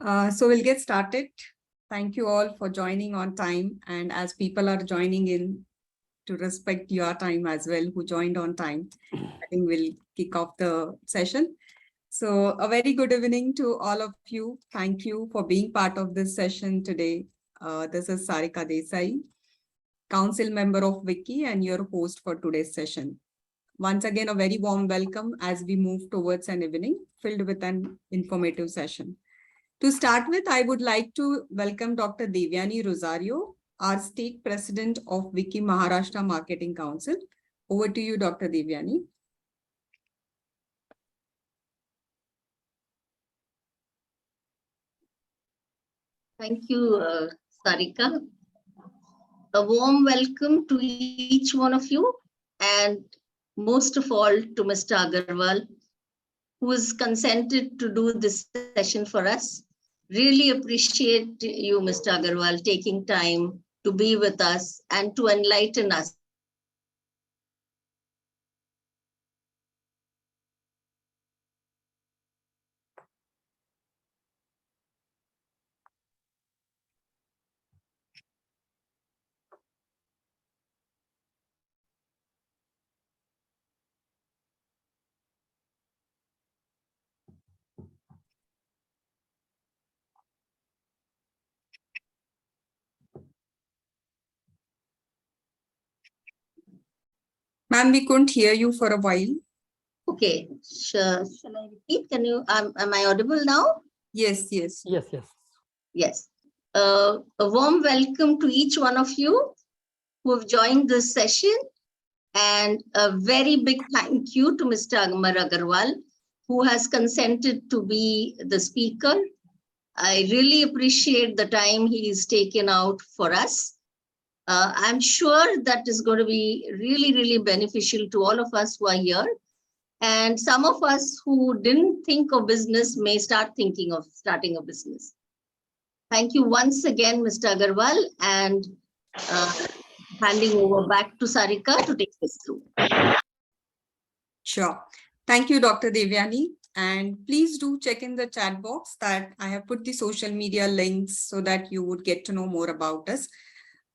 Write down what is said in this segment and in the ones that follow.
So we'll get started. Thank you all for joining on time. And as people are joining in, to respect your time as well, who joined on time, I think we'll kick off the session. So a very good evening to all of you. Thank you for being part of this session today. This is Sarika Desai, Council Member of Wiki and your host for today's session. Once again, a very warm welcome as we move towards an evening filled with an informative session. To start with, I would like to welcome Dr. Devyani Rosario, our State President of Wiki Maharashtra Marketing Council. Over to you, Dr. Devyani. Thank you, Sarika. A warm welcome to each one of you, and most of all to Mr. Agarwal, who has consented to do this session for us. Really appreciate you, Mr. Agarwal, taking time to be with us and to enlighten us. Ma'am, we couldn't hear you for a while. Okay, shall I repeat? Can you, am I audible now? Yes. Yes. A warm welcome to each one of you who have joined this session, and a very big thank you to Mr. Amar Agarwal, who has consented to be the speaker. I really appreciate the time he's taken out for us. I'm sure that is going to be really, really beneficial to all of us who are here. And some of us who didn't think of business may start thinking of starting a business. Thank you once again, Mr. Agarwal, and handing over back to Sarika to take us through. Sure. Thank you, Dr. Devyani. And please do check in the chat box that I have put the social media links so that you would get to know more about us.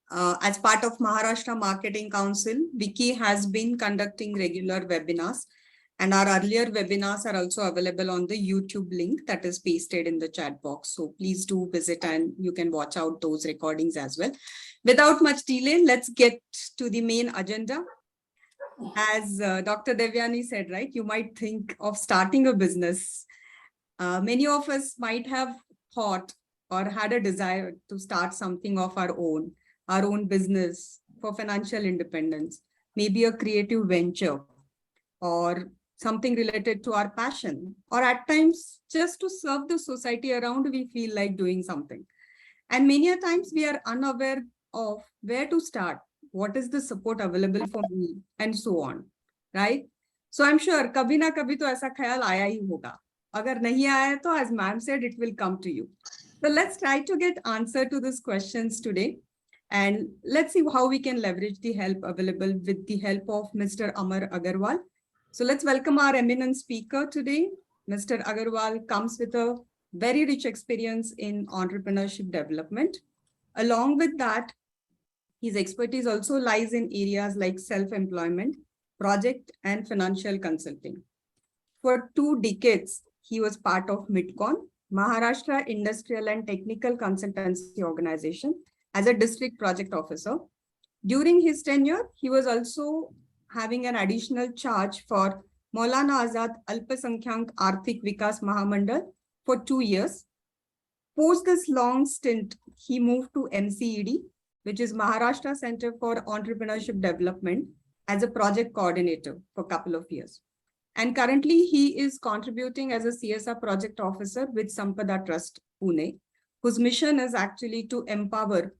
As part of Maharashtra Marketing Council, Wiki has been conducting regular webinars, and our earlier webinars are also available on the YouTube link that is pasted in the chat box. So please do visit and you can watch out those recordings as well. Without much delay, let's get to the main agenda. As Dr. Devyani said, right, you might think of starting a business. Many of us might have thought or had a desire to start something of our own business for financial independence, maybe a creative venture or something related to our passion, or at times just to serve the society around, we feel like doing something. And many a times we are unaware of where to start, what is the support available for me, and so on, right? So I'm sure kabhi na kabhi to aisa khayal aaya hi hoga. Agar nahi aaya to, as ma'am said, it will come to you. So let's try to get answer to these questions today. And let's see how we can leverage the help available with the help of Mr. Amar Agarwal. So let's welcome our eminent speaker today. Mr. Agarwal comes with a very rich experience in entrepreneurship development. Along with that, his expertise also lies in areas like self-employment, project, and financial consulting. For 2 decades, he was part of MITCON, Maharashtra Industrial and Technical Consultancy Organization, as a district project officer. During his tenure, he was also having an additional charge for Maulana Azad Alpasankyank Arthik Vikas Mahamandal for 2 years. Post this long stint, he moved to MCED, which is Maharashtra Center for Entrepreneurship Development, as a project coordinator for a couple of years. And currently, he is contributing as a CSR project officer with Sampada Trust, Pune, whose mission is actually to empower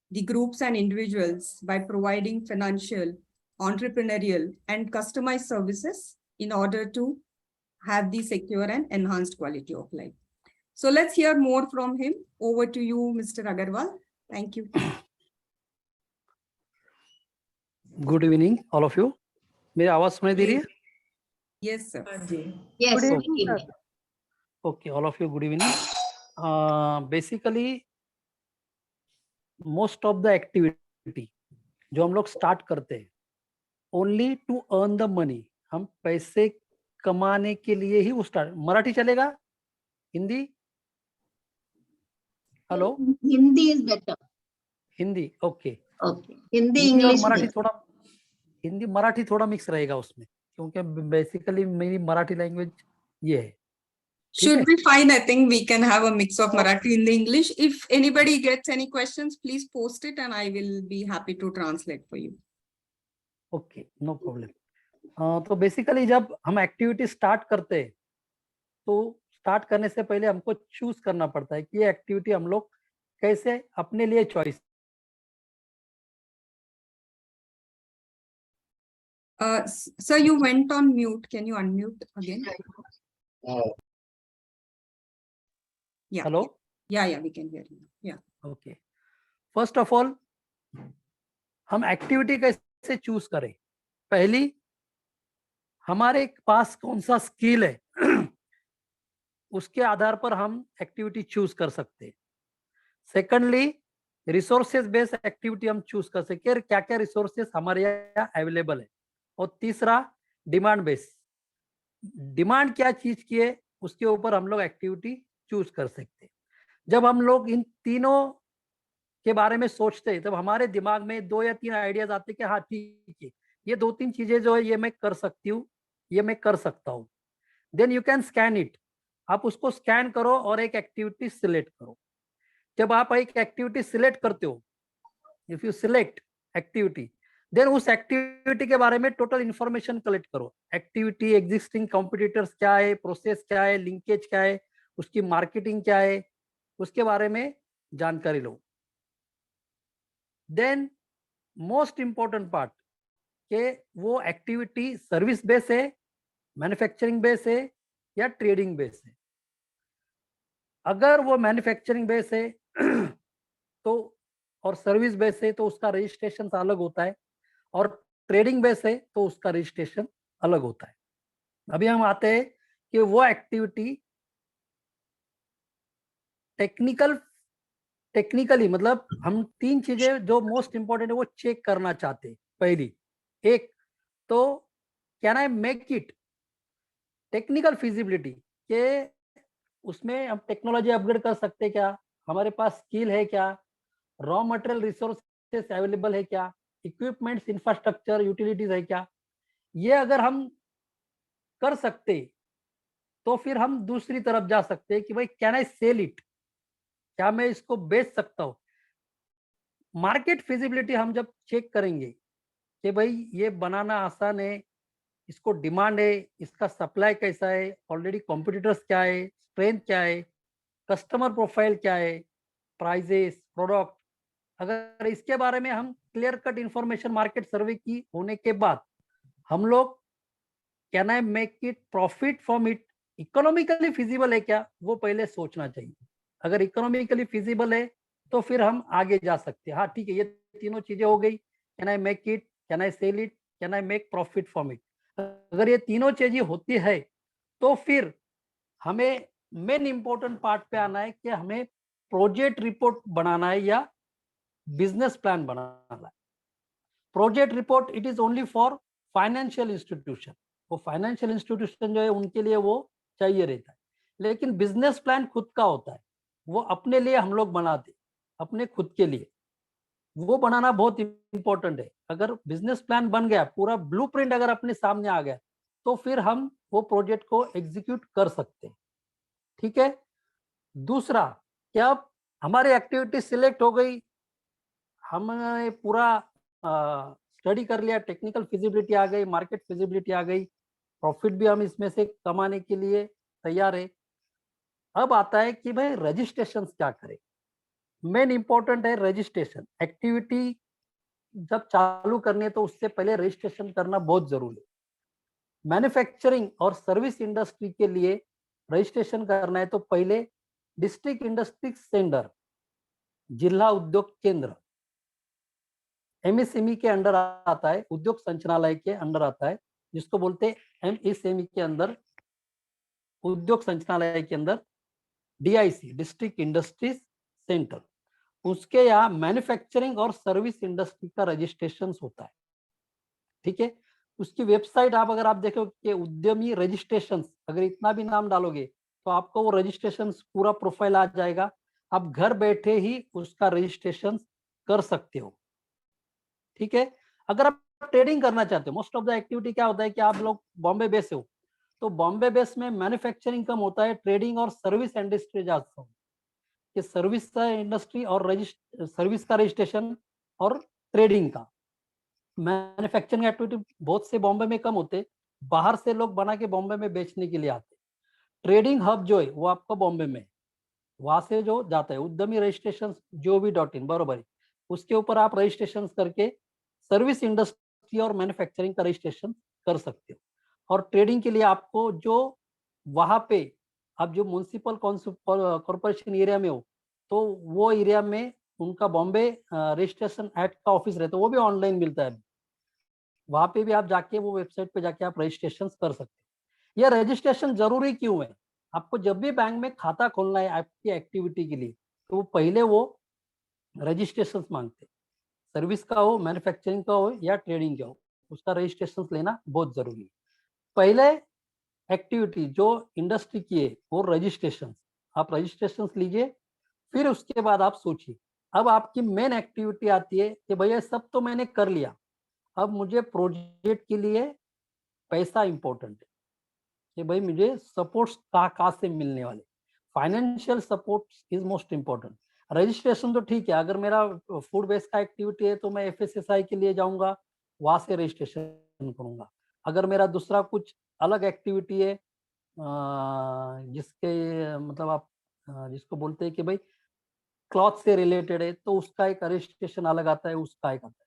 the groups and individuals by providing financial, entrepreneurial, and customized services in order to have the secure and enhanced quality of life. So let's hear more from him. Over to you, Mr. Agarwal. Thank you. Good evening, all of you. मेरी आवाज सुनाई दे रही है? Yes, sir. Yes, Good good evening. Okay, all of you, good evening. Basically most of the activity जो हम लोग start करते हैं only to earn the money, हम पैसे कमाने के लिए ही वो स्टार्ट। मराठी चलेगा? Hindi? Hello? Hindi is better. Hindi, okay. Okay. Hindi, Hindi और English. मराठी नहीं. थोड़ा, हिंदी मराठी थोड़ा मिक्स रहेगा उसमें, क्योंकि बेसिकली मेरी मराठी लैंग्वेज ये है। ठीक Should है? be fine. I think we can have a mix of Oh. Marathi and the English. If anybody gets any questions, please post it and I will be happy to translate for you. Okay, no problem. तो basically जब हम activity start करते हैं तो start करने से पहले हमको चूज करना पड़ता है कि ये एक्टिविटी हम लोग कैसे अपने लिए choice. Sir, you went on mute. Can you unmute again? Yeah. Hello? Yeah, we can hear you. Yeah. Okay, first of all हम एक्टिविटी कैसे चूज करें? पहली, हमारे पास कौन सा स्किल है उसके आधार पर हम एक्टिविटी चूज कर सकते हैं। सेकंडली, रिसोर्सेज बेस्ड एक्टिविटी हम चूज कर सकते हैं, क्या क्या रिसोर्सेज हमारे यहाँ अवेलेबल है। और तीसरा, डिमांड बेस्ड, डिमांड क्या चीज की है उसके ऊपर हम लोग एक्टिविटी चूज कर सकते हैं। जब हम लोग इन तीनों के बारे में सोचते हैं तब हमारे दिमाग में 2 या 3 आइडियाज आते हैं कि हाँ ठीक है, ये 2-3 चीजें जो है ये मैं कर सकती हूँ, ये मैं कर सकता हूँ। Then you can scan it, आप उसको स्कैन करो और एक एक्टिविटी सिलेक्ट करो। जब आप एक एक्टिविटी सिलेक्ट करते हो, if you select activity, then उस एक्टिविटी के बारे में टोटल इंफॉर्मेशन कलेक्ट करो। एक्टिविटी, एग्जिस्टिंग कॉम्पिटिटर्स क्या है, प्रोसेस क्या है, लिंकेज क्या है, उसकी मार्केटिंग क्या है, उसके बारे में जानकारी लो। देन मोस्ट इंपॉर्टेंट पार्ट के वो एक्टिविटी सर्विस बेस है, मैन्युफैक्चरिंग बेस है या ट्रेडिंग बेस है। अगर वो मैन्युफैक्चरिंग बेस है तो और सर्विस बेस है तो उसका रजिस्ट्रेशन अलग होता है, और ट्रेडिंग बेस है तो उसका रजिस्ट्रेशन अलग होता है। अभी हम आते हैं कि वो एक्टिविटी टेक्निकली मतलब हम 3 चीजें जो मोस्ट इंपॉर्टेंट है वो चेक करना चाहते हैं। पहली, एक तो can I make it, technical feasibility के उसमें हम टेक्नोलॉजी अपग्रेड कर सकते हैं क्या, हमारे पास स्किल है क्या, रॉ मटेरियल रिसोर्सेस अवेलेबल है क्या, इक्विपमेंट्स, इंफ्रास्ट्रक्चर, यूटिलिटीज है क्या। ये अगर हम कर सकते तो फिर हम दूसरी तरफ जा सकते हैं कि भाई कैन आई सेल इट, क्या मैं इसको बेच सकता हूँ। मार्केट फिजिबिलिटी हम जब चेक करेंगे कि भाई ये बनाना आसान है, इसको डिमांड है, इसका सप्लाई कैसा है, ऑलरेडी कॉम्पिटिटर्स क्या है, स्ट्रेंथ क्या है, कस्टमर प्रोफाइल क्या है, प्राइजेस, प्रोडक्ट, अगर इसके बारे में हम क्लियर कट इंफॉर्मेशन मार्केट सर्वे की होने के बाद हम लोग can I make it profit from it, economically feasible है क्या, वो पहले सोचना चाहिए। अगर इकोनॉमिकली फिजिबल है तो फिर हम आगे जा सकते हैं। हाँ ठीक है, ये तीनों चीजें हो गई, can I make it, can I sell it, can I make profit from it. अगर ये तीनों चीजें होती है तो फिर हमें मेन इंपॉर्टेंट पार्ट पे आना है कि हमें प्रोजेक्ट रिपोर्ट बनाना है या बिजनेस प्लान बनाना है। Project report it is only for financial institution, वो फाइनेंशियल इंस्टीट्यूशन जो है उनके लिए वो चाहिए रहता है। लेकिन बिजनेस प्लान खुद का होता है, वो अपने लिए हम लोग बनाते, अपने खुद के लिए वो बनाना बहुत इंपॉर्टेंट है। अगर बिजनेस प्लान बन गया, पूरा ब्लूप्रिंट अगर अपने सामने आ गया तो फिर हम वो प्रोजेक्ट को एग्जीक्यूट कर सकते हैं। ठीक है। दूसरा, क्या हमारी एक्टिविटी सिलेक्ट हो गई, हमने पूरा स्टडी कर लिया, टेक्निकल फिजिबिलिटी आ गई, मार्केट फिजिबिलिटी आ गई, प्रॉफिट भी हम इसमें से कमाने के लिए तैयार है। अब आता है कि भाई रजिस्ट्रेशन क्या करें। मेन इंपॉर्टेंट है रजिस्ट्रेशन। एक्टिविटी जब चालू करनी है तो उससे पहले रजिस्ट्रेशन करना बहुत जरूरी है। मैन्युफैक्चरिंग और सर्विस इंडस्ट्री के लिए रजिस्ट्रेशन करना है तो पहले डिस्ट्रिक्ट इंडस्ट्री सेंटर, जिला उद्योग केंद्र, एमएसएमई के अंडर आता है, उद्योग संचालनालय के अंडर आता है, जिसको बोलते हैं एमएसएमई के अंदर, उद्योग संचालनालय के अंदर DIC डिस्ट्रिक्ट इंडस्ट्रीज सेंटर, उसके यहाँ मैन्युफैक्चरिंग और सर्विस इंडस्ट्री का रजिस्ट्रेशन होता है। ठीक है, उसकी वेबसाइट आप अगर आप देखो कि उद्यमी रजिस्ट्रेशन, अगर इतना भी नाम डालोगे तो आपको वो रजिस्ट्रेशन पूरा प्रोफाइल आ जाएगा। आप घर बैठे ही उसका रजिस्ट्रेशन कर सकते हो। ठीक है, अगर आप ट्रेडिंग करना चाहते हो, मोस्ट ऑफ द एक्टिविटी क्या होता है कि आप लोग बॉम्बे बेस हो, तो बॉम्बे बेस में मैन्युफैक्चरिंग कम होता है, ट्रेडिंग और सर्विस इंडस्ट्री ज्यादा हो, कि सर्विस का इंडस्ट्री और सर्विस का रजिस्ट्रेशन और ट्रेडिंग का। मैन्युफैक्चरिंग एक्टिविटी बहुत से बॉम्बे में कम होते, बाहर से लोग बना के बॉम्बे में बेचने के लिए आते। ट्रेडिंग हब जो है वो आपका बॉम्बे में है, वहां से जो जाता है उद्यमी रजिस्ट्रेशन gov.in, बरोबर है, उसके ऊपर आप रजिस्ट्रेशन करके सर्विस इंडस्ट्री और मैन्युफैक्चरिंग का रजिस्ट्रेशन कर सकते हो। और ट्रेडिंग के लिए आपको जो वहां पे आप जो म्युनिसिपल कॉर्पोरेशन एरिया में हो, तो वो एरिया में उनका बॉम्बे रजिस्ट्रेशन एक्ट का ऑफिस रहता है, वो भी ऑनलाइन मिलता है। वहां पे भी आप जाके वो वेबसाइट पे जाके आप रजिस्ट्रेशन कर सकते हैं। ये रजिस्ट्रेशन जरूरी क्यों है? आपको जब भी बैंक में खाता खोलना है आपकी एक्टिविटी के लिए, तो वो पहले वो रजिस्ट्रेशन मांगते हैं, सर्विस का हो, मैन्युफैक्चरिंग का हो या ट्रेडिंग का हो, उसका रजिस्ट्रेशन लेना बहुत जरूरी है। पहले एक्टिविटी जो इंडस्ट्री की है वो रजिस्ट्रेशन, आप रजिस्ट्रेशन लीजिए, फिर उसके बाद आप सोचिए। अब आपकी मेन एक्टिविटी आती है कि भैया सब तो मैंने कर लिया, अब मुझे प्रोजेक्ट के लिए पैसा इंपॉर्टेंट है कि भाई मुझे सपोर्ट कहाँ से मिलने वाले, financial support is most important. Registration तो ठीक है, अगर मेरा फूड बेस्ड का एक्टिविटी है तो मैं FSSAI के लिए जाऊंगा, वहां से रजिस्ट्रेशन करूंगा। अगर मेरा दूसरा कुछ अलग एक्टिविटी है जिसके मतलब आप जिसको बोलते हैं कि भाई क्लॉथ से रिलेटेड है, तो उसका एक रजिस्ट्रेशन अलग आता है, उसका एक आता है।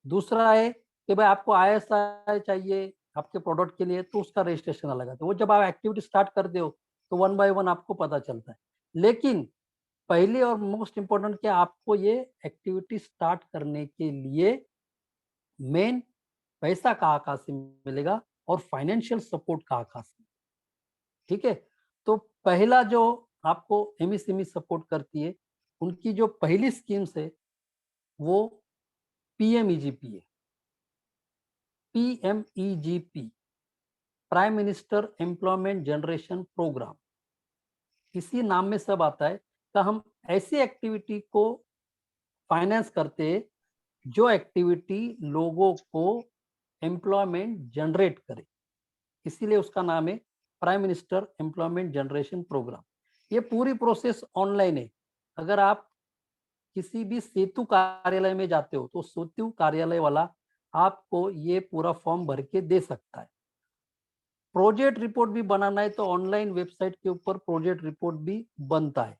दूसरा है कि भाई आपको ISI चाहिए आपके प्रोडक्ट के लिए, तो उसका रजिस्ट्रेशन अलग आता है। वो जब आप एक्टिविटी स्टार्ट करते हो तो 1 बाय 1 आपको पता चलता है। लेकिन पहले और मोस्ट इम्पोर्टेंट क्या, आपको ये एक्टिविटी स्टार्ट करने के लिए मेन पैसा कहाँ से मिलेगा और फाइनेंशियल सपोर्ट कहाँ से। ठीक है, तो पहला जो आपको MSME सपोर्ट करती है, उनकी जो पहली स्कीम्स है वो PMEGP है। PMEGP, prime minister employment generation programme, इसी नाम में सब आता है। तो हम ऐसी एक्टिविटी को फाइनेंस करते हैं जो एक्टिविटी लोगों को एम्प्लॉयमेंट जनरेट करे, इसीलिए उसका नाम है prime minister employment generation programme. ये पूरी प्रोसेस ऑनलाइन है। अगर आप किसी भी सेतु कार्यालय में जाते हो तो सेतु कार्यालय वाला आपको ये पूरा फॉर्म भर के दे सकता है। प्रोजेक्ट रिपोर्ट भी बनाना है तो ऑनलाइन वेबसाइट के ऊपर प्रोजेक्ट रिपोर्ट भी बनता है।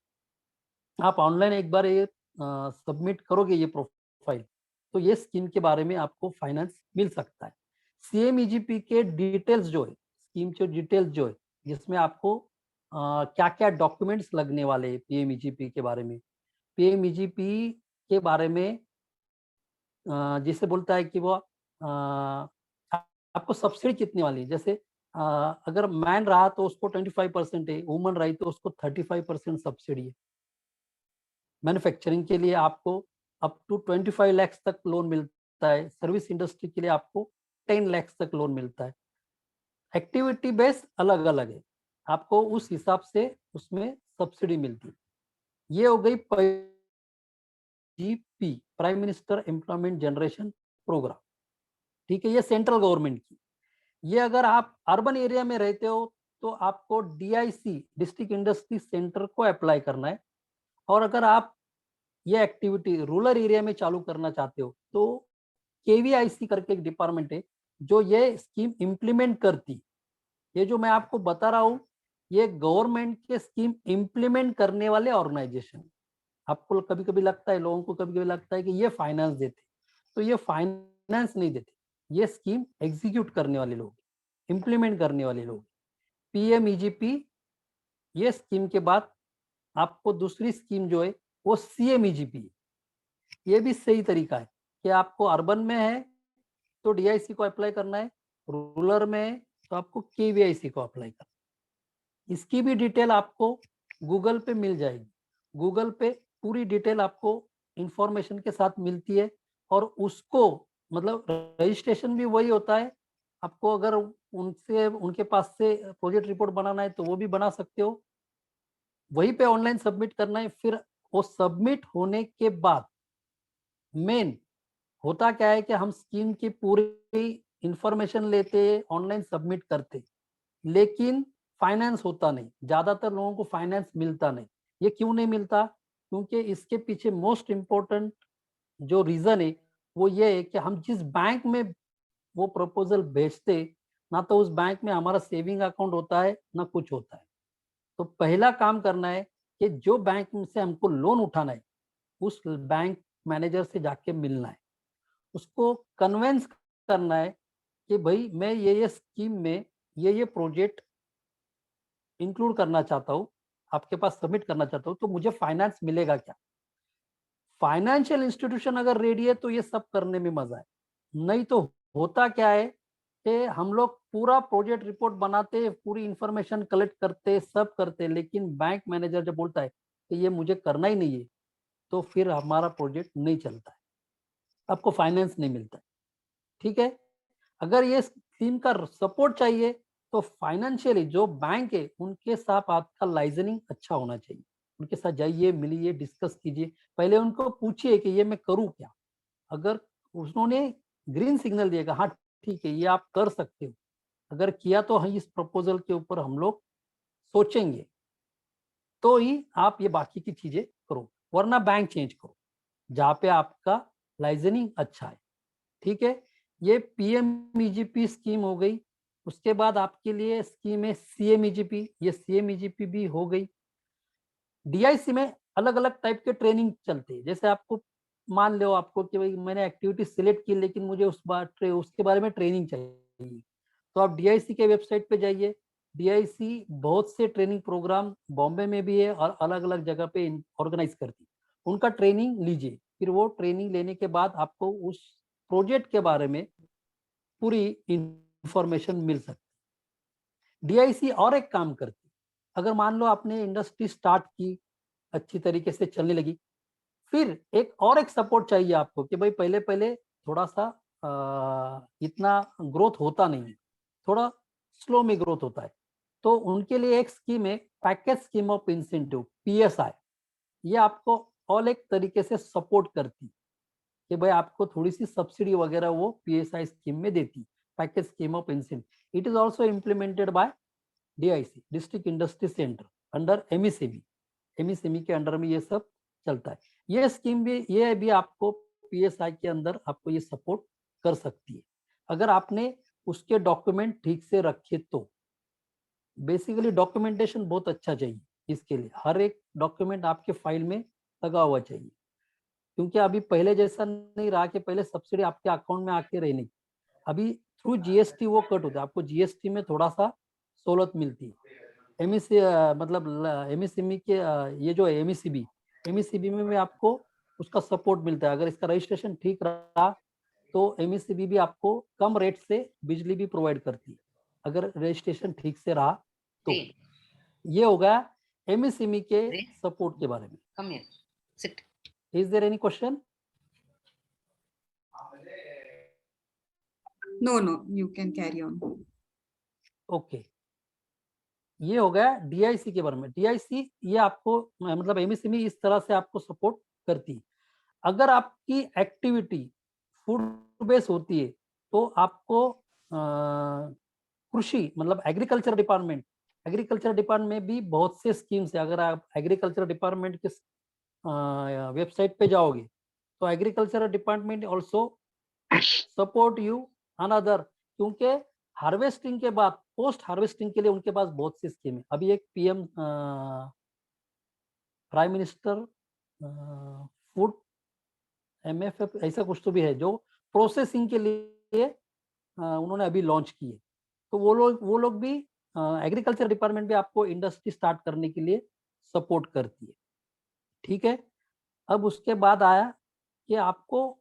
आप ऑनलाइन एक बार ये सबमिट करोगे ये प्रोफाइल, तो ये स्कीम के बारे में आपको फाइनेंस मिल सकता है। CMEGP के डिटेल्स जो है, स्कीम के डिटेल्स जो है, जिसमें आपको क्या क्या डॉक्यूमेंट्स लगने वाले हैं PMEGP के बारे में, PMEGP के बारे में जिसे बोलता है कि वो आपको सब्सिडी कितने वाली है। जैसे अगर मैन रहा तो उसको 25% है, वुमन रही तो उसको 35% सब्सिडी है। मैन्युफैक्चरिंग के लिए आपको अप टू 25 लाख तक लोन मिलता है, सर्विस इंडस्ट्री के लिए आपको 10 लाख तक लोन मिलता है। एक्टिविटी बेस अलग अलग है, आपको उस हिसाब से उसमें सब्सिडी मिलती है। ये हो गई GP, prime minister employment generation programme. ठीक है, ये सेंट्रल गवर्नमेंट की। ये अगर आप अर्बन एरिया में रहते हो तो आपको DIC डिस्ट्रिक्ट इंडस्ट्री सेंटर को अप्लाई करना है। और अगर आप ये एक्टिविटी रूरल एरिया में चालू करना चाहते हो तो KVIC करके एक डिपार्टमेंट है जो ये स्कीम इम्प्लीमेंट करती। ये जो मैं आपको बता रहा हूँ ये गवर्नमेंट के स्कीम इम्प्लीमेंट करने वाले ऑर्गेनाइजेशन। आपको कभी कभी लगता है, लोगों को कभी कभी लगता है कि ये फाइनेंस देते, तो ये फाइनेंस नहीं देते, ये स्कीम एग्जीक्यूट करने वाले लोग, इम्प्लीमेंट करने वाले लोग। PMEGP, ये स्कीम के बाद आपको दूसरी स्कीम जो है वो CMEGP। ये भी सही तरीका है कि आपको अर्बन में है तो DIC को अप्लाई करना है, रूरल में है तो आपको KVIC को अप्लाई करना है। इसकी भी डिटेल आपको गूगल पे मिल जाएगी। गूगल पे पूरी डिटेल आपको इंफॉर्मेशन के साथ मिलती है, और उसको मतलब रजिस्ट्रेशन भी वही होता है। आपको अगर उनके पास से प्रोजेक्ट रिपोर्ट बनाना है तो वो भी बना सकते हो, वहीं पे ऑनलाइन सबमिट करना है। फिर वो सबमिट होने के बाद मेन होता क्या है कि हम स्कीम की पूरी इंफॉर्मेशन लेते, ऑनलाइन सबमिट करते, लेकिन फाइनेंस होता नहीं। ज्यादातर लोगों को फाइनेंस मिलता नहीं। ये क्यों नहीं मिलता? क्योंकि इसके पीछे मोस्ट इम्पोर्टेंट जो रीजन है वो ये है कि हम जिस बैंक में वो प्रपोजल भेजते, ना तो उस बैंक में हमारा सेविंग अकाउंट होता है, ना कुछ होता है। तो पहला काम करना है कि जो बैंक से हमको लोन उठाना है, उस बैंक मैनेजर से जाके मिलना है, उसको कन्वेंस करना है कि भाई मैं ये स्कीम में ये प्रोजेक्ट इंक्लूड करना चाहता हूँ, आपके पास सबमिट करना चाहता हूँ, तो मुझे फाइनेंस मिलेगा क्या? फाइनेंशियल इंस्टीट्यूशन अगर रेडी है तो ये सब करने में मजा है। नहीं तो होता क्या है कि हम लोग पूरा प्रोजेक्ट रिपोर्ट बनाते, पूरी इंफॉर्मेशन कलेक्ट करते, सब करते, लेकिन बैंक मैनेजर जब बोलता है कि ये मुझे करना ही नहीं है, तो फिर हमारा प्रोजेक्ट नहीं चलता है, आपको फाइनेंस नहीं मिलता है। ठीक है, अगर ये स्कीम का सपोर्ट चाहिए तो फाइनेंशियली जो बैंक है उनके साथ आपका लाइजनिंग अच्छा होना चाहिए। उनके साथ जाइए, मिलिए, डिस्कस कीजिए, पहले उनको पूछिए कि ये मैं करूं क्या। अगर उन्होंने ग्रीन सिग्नल दिएगा, हाँ ठीक है ये आप कर सकते हो, अगर किया तो इस प्रपोजल के ऊपर हम लोग सोचेंगे, तो ही आप ये बाकी की चीजें करो, वरना बैंक चेंज करो जहाँ पे आपका लाइजनिंग अच्छा है। ठीक है, ये पीएमईजीपी स्कीम हो गई। उसके बाद आपके लिए स्कीम है सीएमईजीपी, ये सीएमईजीपी भी हो गई। डीआईसी में अलग अलग टाइप के ट्रेनिंग चलते हैं। जैसे आपको मान लो आपको कि भाई मैंने एक्टिविटी सिलेक्ट की, लेकिन मुझे उसके बारे में ट्रेनिंग चाहिए, तो आप डीआईसी के वेबसाइट पे जाइए। डीआईसी बहुत से ट्रेनिंग प्रोग्राम बॉम्बे में भी है और अलग अलग जगह पे ऑर्गेनाइज करती है, उनका ट्रेनिंग लीजिए। फिर वो ट्रेनिंग लेने के बाद आपको उस प्रोजेक्ट के बारे में पूरी इंफॉर्मेशन मिल सकती है। डीआईसी और एक काम करती है, अगर मान लो आपने इंडस्ट्री स्टार्ट की, अच्छी तरीके से चलने लगी, फिर एक सपोर्ट चाहिए आपको कि भाई पहले पहले थोड़ा सा इतना ग्रोथ होता नहीं है, थोड़ा स्लो में ग्रोथ होता है, तो उनके लिए एक स्कीम है package scheme of incentive, PSI. ये आपको और एक तरीके से सपोर्ट करती है कि भाई आपको थोड़ी सी सब्सिडी वगैरह वो पीएसआई स्कीम में देती, package scheme of incentive. It is also implemented by DIC, district industry centre, under MECB. MECB के अंडर में ये सब चलता है। ये स्कीम भी, ये भी आपको पीएसआई के अंदर आपको ये सपोर्ट कर सकती है, अगर आपने उसके डॉक्यूमेंट ठीक से रखे तो। बेसिकली डॉक्यूमेंटेशन बहुत अच्छा चाहिए इसके लिए, हर एक डॉक्यूमेंट आपके फाइल में लगा हुआ चाहिए, क्योंकि अभी पहले जैसा नहीं रहा कि पहले सब्सिडी आपके अकाउंट में आके रहने की। अभी थ्रू जीएसटी वो कट होता है, आपको जीएसटी में थोड़ा सा सहूलत मिलती है। एमईसी मतलब एमईसीबी के ये जो एमईसीबी, एमईसीबी में भी आपको उसका सपोर्ट मिलता है। अगर इसका रजिस्ट्रेशन ठीक रहा तो एमईसीबी भी आपको कम रेट से बिजली भी प्रोवाइड करती है, अगर रजिस्ट्रेशन ठीक से रहा तो। ये होगा एमईसीबी के सपोर्ट के बारे में। Come here. Sit. Is there any question? No, you can carry on. Okay, ये हो गया डीआईसी के बारे में। डीआईसी ये आपको मतलब एमएसएमई इस तरह से आपको सपोर्ट करती है। अगर आपकी एक्टिविटी फूड बेस होती है तो आपको कृषि मतलब एग्रीकल्चर डिपार्टमेंट में भी बहुत से स्कीम्स है। अगर आप एग्रीकल्चर डिपार्टमेंट के वेबसाइट पे जाओगे तो agriculture department also support you another, क्योंकि हार्वेस्टिंग के बाद पोस्ट हार्वेस्टिंग के लिए उनके पास बहुत सी स्कीम है। अभी एक पीएम प्राइम मिनिस्टर फूड एमएफएफ ऐसा कुछ तो भी है जो प्रोसेसिंग के लिए उन्होंने अभी लॉन्च की है। तो वो लोग भी एग्रीकल्चर डिपार्टमेंट भी आपको इंडस्ट्री स्टार्ट करने के लिए सपोर्ट करती है। ठीक है, अब उसके बाद आया कि आपको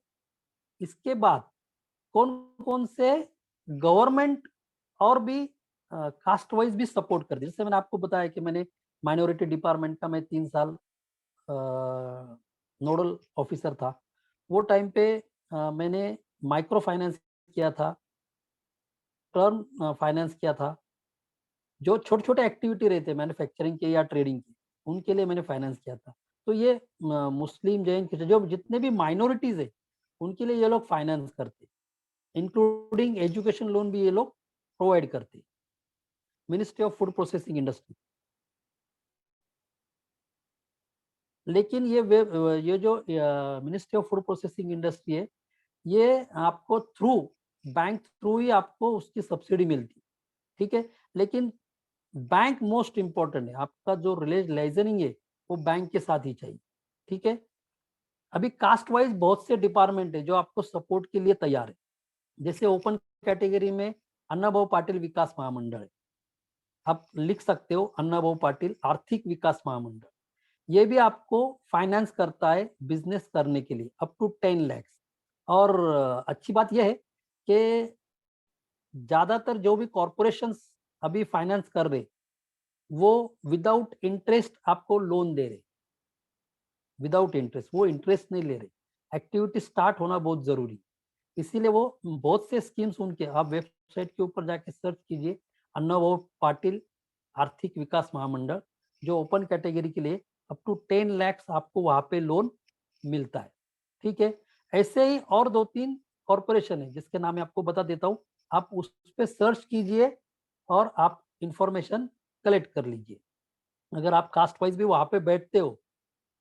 इसके बाद कौन कौन से गवर्नमेंट और भी कास्ट वाइज भी सपोर्ट करती है। जैसे मैंने आपको बताया कि मैंने माइनॉरिटी डिपार्टमेंट का मैं 3 साल नोडल ऑफिसर था। वो टाइम पे मैंने माइक्रो फाइनेंस किया था, टर्म फाइनेंस किया था। जो छोटे-छोटे एक्टिविटी रहते हैं मैन्युफैक्चरिंग के या ट्रेडिंग के, उनके लिए मैंने फाइनेंस किया था। तो ये मुस्लिम, जैन, जो जितने भी माइनॉरिटीज़ है, उनके लिए ये लोग फाइनेंस करते, इंक्लूडिंग एजुकेशन लोन भी ये लोग प्रोवाइड करते। Ministry of food processing industry. लेकिन ये जो ministry of food processing industry है, ये आपको थ्रू बैंक थ्रू ही आपको उसकी सब्सिडी मिलती, ठीक है। लेकिन बैंक मोस्ट इंपॉर्टेंट है, आपका जो लाइसेंसिंग है वो बैंक के साथ ही चाहिए, ठीक है। अभी कास्ट वाइज बहुत से डिपार्टमेंट है जो आपको सपोर्ट के लिए तैयार है। जैसे ओपन कैटेगरी में अन्नाभाऊ पाटिल विकास महामंडल है, आप लिख सकते हो अन्नाभाऊ पाटिल आर्थिक विकास महामंडल। ये भी आपको फाइनेंस करता है बिजनेस करने के लिए अप टू 10 लाख। और अच्छी बात यह है कि ज्यादातर जो भी कॉरपोरेशंस अभी फाइनेंस कर रहे, वो विदाउट इंटरेस्ट आपको लोन दे रहे, विदाउट इंटरेस्ट, वो इंटरेस्ट नहीं ले रहे। एक्टिविटी स्टार्ट होना बहुत जरूरी, इसीलिए वो बहुत से स्कीम्स उनके, आप वेबसाइट के ऊपर जाके सर्च कीजिए अन्नाभाऊ पाटिल आर्थिक विकास महामंडल, जो ओपन कैटेगरी के लिए अप टू 10 लाख आपको वहां पे लोन मिलता है, ठीक है। ऐसे ही और 2-3 कॉरपोरेशन है जिसके नाम मैं आपको बता देता हूँ, आप उस पर सर्च कीजिए और आप इंफॉर्मेशन कलेक्ट कर लीजिए। अगर आप कास्ट वाइज भी वहां पे बैठते हो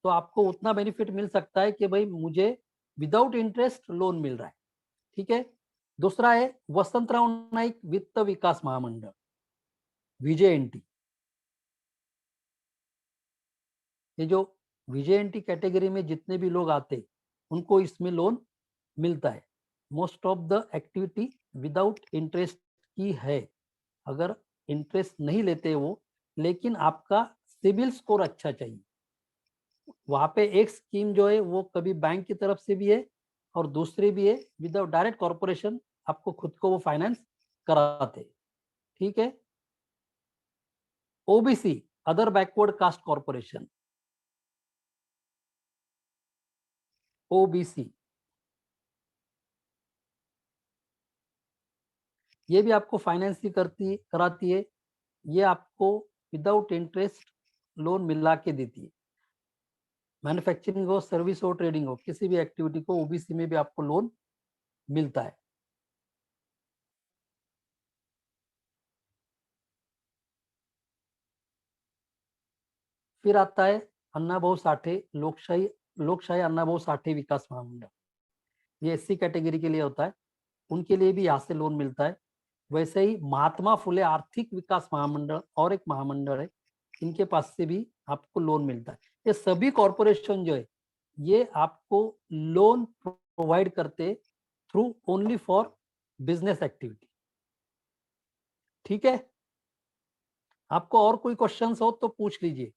तो आपको उतना बेनिफिट मिल सकता है कि भाई मुझे विदाउट इंटरेस्ट लोन मिल रहा है, ठीक है। दूसरा है वसंतराव नाईक वित्त विकास महामंडल, VJNT। ये जो VJNT कैटेगरी में जितने भी लोग आते उनको इसमें लोन मिलता है। Most of the activity without interest की है, अगर इंटरेस्ट नहीं लेते वो, लेकिन आपका सिबिल स्कोर अच्छा चाहिए। वहां पे एक स्कीम जो है वो कभी बैंक की तरफ से भी है और दूसरी भी है विदाउट डायरेक्ट कॉर्पोरेशन, आपको खुद को वो फाइनेंस कराते, ठीक है। OBC other backward caste corporation, OBC, ये भी आपको फाइनेंस ही कराती है। ये आपको विदाउट इंटरेस्ट लोन मिला के देती है। मैन्युफैक्चरिंग हो, सर्विस हो, ट्रेडिंग हो, किसी भी एक्टिविटी को OBC में भी आपको लोन मिलता है। फिर आता है अन्नाभाऊ साठे लोकशाही अन्नाभाऊ साठे विकास महामंडल, ये SC कैटेगरी के लिए होता है, उनके लिए भी यहाँ से लोन मिलता है। वैसे ही महात्मा फुले आर्थिक विकास महामंडल और एक महामंडल है, इनके पास से भी आपको लोन मिलता है। ये सभी कॉरपोरेशन जो है ये आपको लोन प्रोवाइड करते through only for business activity, ठीक है। आपको और कोई क्वेश्चंस हो तो पूछ लीजिए।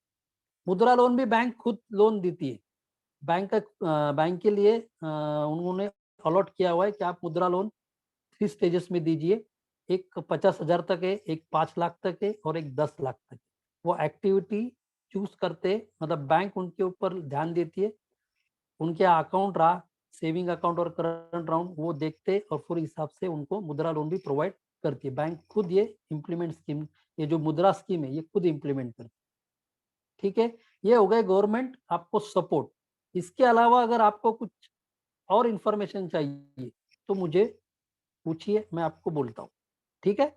मुद्रा लोन भी बैंक खुद लोन देती है। बैंक के लिए उन्होंने अलॉट किया हुआ है कि आप मुद्रा लोन 3 स्टेजेस में दीजिए, एक 50,000 तक है, एक 5 लाख तक है और एक 10 लाख तक। वो एक्टिविटी चूज करते, मतलब बैंक उनके ऊपर ध्यान देती है, उनके अकाउंट रहा सेविंग अकाउंट और करंट अकाउंट वो देखते और फिर हिसाब से उनको मुद्रा लोन भी प्रोवाइड करती है। बैंक खुद ये इम्प्लीमेंट स्कीम, ये जो मुद्रा स्कीम है ये खुद इम्प्लीमेंट करती है, ठीक है। ये हो गए गवर्नमेंट आपको सपोर्ट। इसके अलावा अगर आपको कुछ और इंफॉर्मेशन चाहिए तो मुझे पूछिए, मैं आपको बोलता हूँ, ठीक है।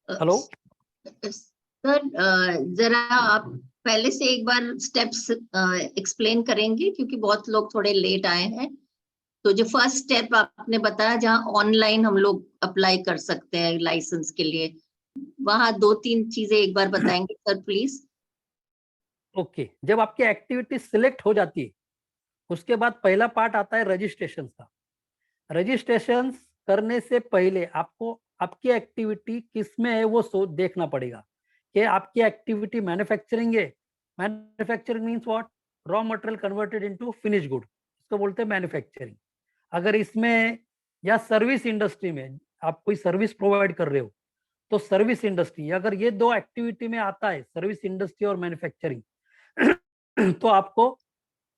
हेलो सर, जरा आप पहले से एक बार स्टेप्स एक्सप्लेन करेंगे, क्योंकि बहुत लोग थोड़े लेट आए हैं। तो जो फर्स्ट स्टेप आपने बताया जहाँ ऑनलाइन हम लोग अप्लाई कर सकते हैं लाइसेंस के लिए, वहाँ 2-3 चीजें एक बार बताएंगे सर प्लीज। ओके, जब आपकी एक्टिविटी सिलेक्ट हो जाती है उसके बाद पहला पार्ट आता है रजिस्ट्रेशन का। रजिस्ट्रेशन करने से पहले आपको आपकी एक्टिविटी किस में है वो देखना पड़ेगा कि आपकी एक्टिविटी मैन्युफैक्चरिंग है। Manufacturing means what? Raw material converted into finish good, इसको बोलते हैं मैन्युफैक्चरिंग। अगर इसमें या सर्विस इंडस्ट्री में आप कोई सर्विस प्रोवाइड कर रहे हो, तो सर्विस इंडस्ट्री, अगर ये दो एक्टिविटी में आता है, सर्विस इंडस्ट्री और मैन्युफैक्चरिंग, तो आपको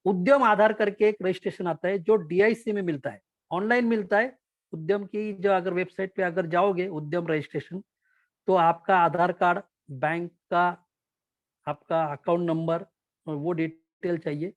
उद्यम आधार करके एक रजिस्ट्रेशन आता है जो डीआईसी में मिलता है, ऑनलाइन मिलता है। उद्यम की जो अगर वेबसाइट पे अगर जाओगे उद्यम रजिस्ट्रेशन, तो आपका आधार कार्ड, बैंक का आपका अकाउंट नंबर और वो डिटेल चाहिए,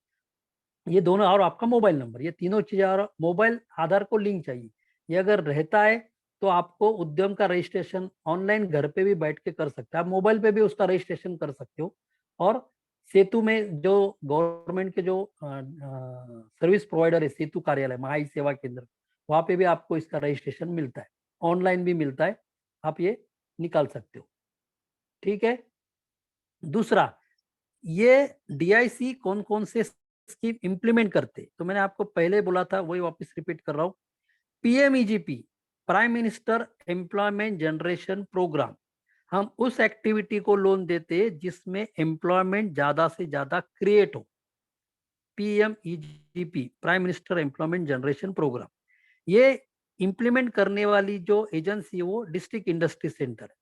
ये दोनों, और आपका मोबाइल नंबर, ये तीनों चीजें, और मोबाइल आधार को लिंक चाहिए। ये अगर रहता है तो आपको उद्यम का रजिस्ट्रेशन ऑनलाइन घर पे भी बैठ के कर सकते हैं, आप मोबाइल पे भी उसका रजिस्ट्रेशन कर सकते हो। और सेतु में जो गवर्नमेंट के जो सर्विस प्रोवाइडर है, सेतु कार्यालय, महाई सेवा केंद्र, वहां पे भी आपको इसका रजिस्ट्रेशन मिलता है, ऑनलाइन भी मिलता है, आप ये निकाल सकते हो। ठीक है। दूसरा, ये डीआईसी कौन कौन से स्कीम इंप्लीमेंट करते, तो मैंने आपको पहले बोला था, वही वापस रिपीट कर रहा हूँ। PMEGP, prime minister employment generation programme, हम उस एक्टिविटी को लोन देते हैं जिसमें एम्प्लॉयमेंट ज्यादा से ज्यादा क्रिएट हो। PMEGP, prime minister employment generation programme, ये इंप्लीमेंट करने वाली जो एजेंसी है वो डिस्ट्रिक्ट इंडस्ट्री सेंटर है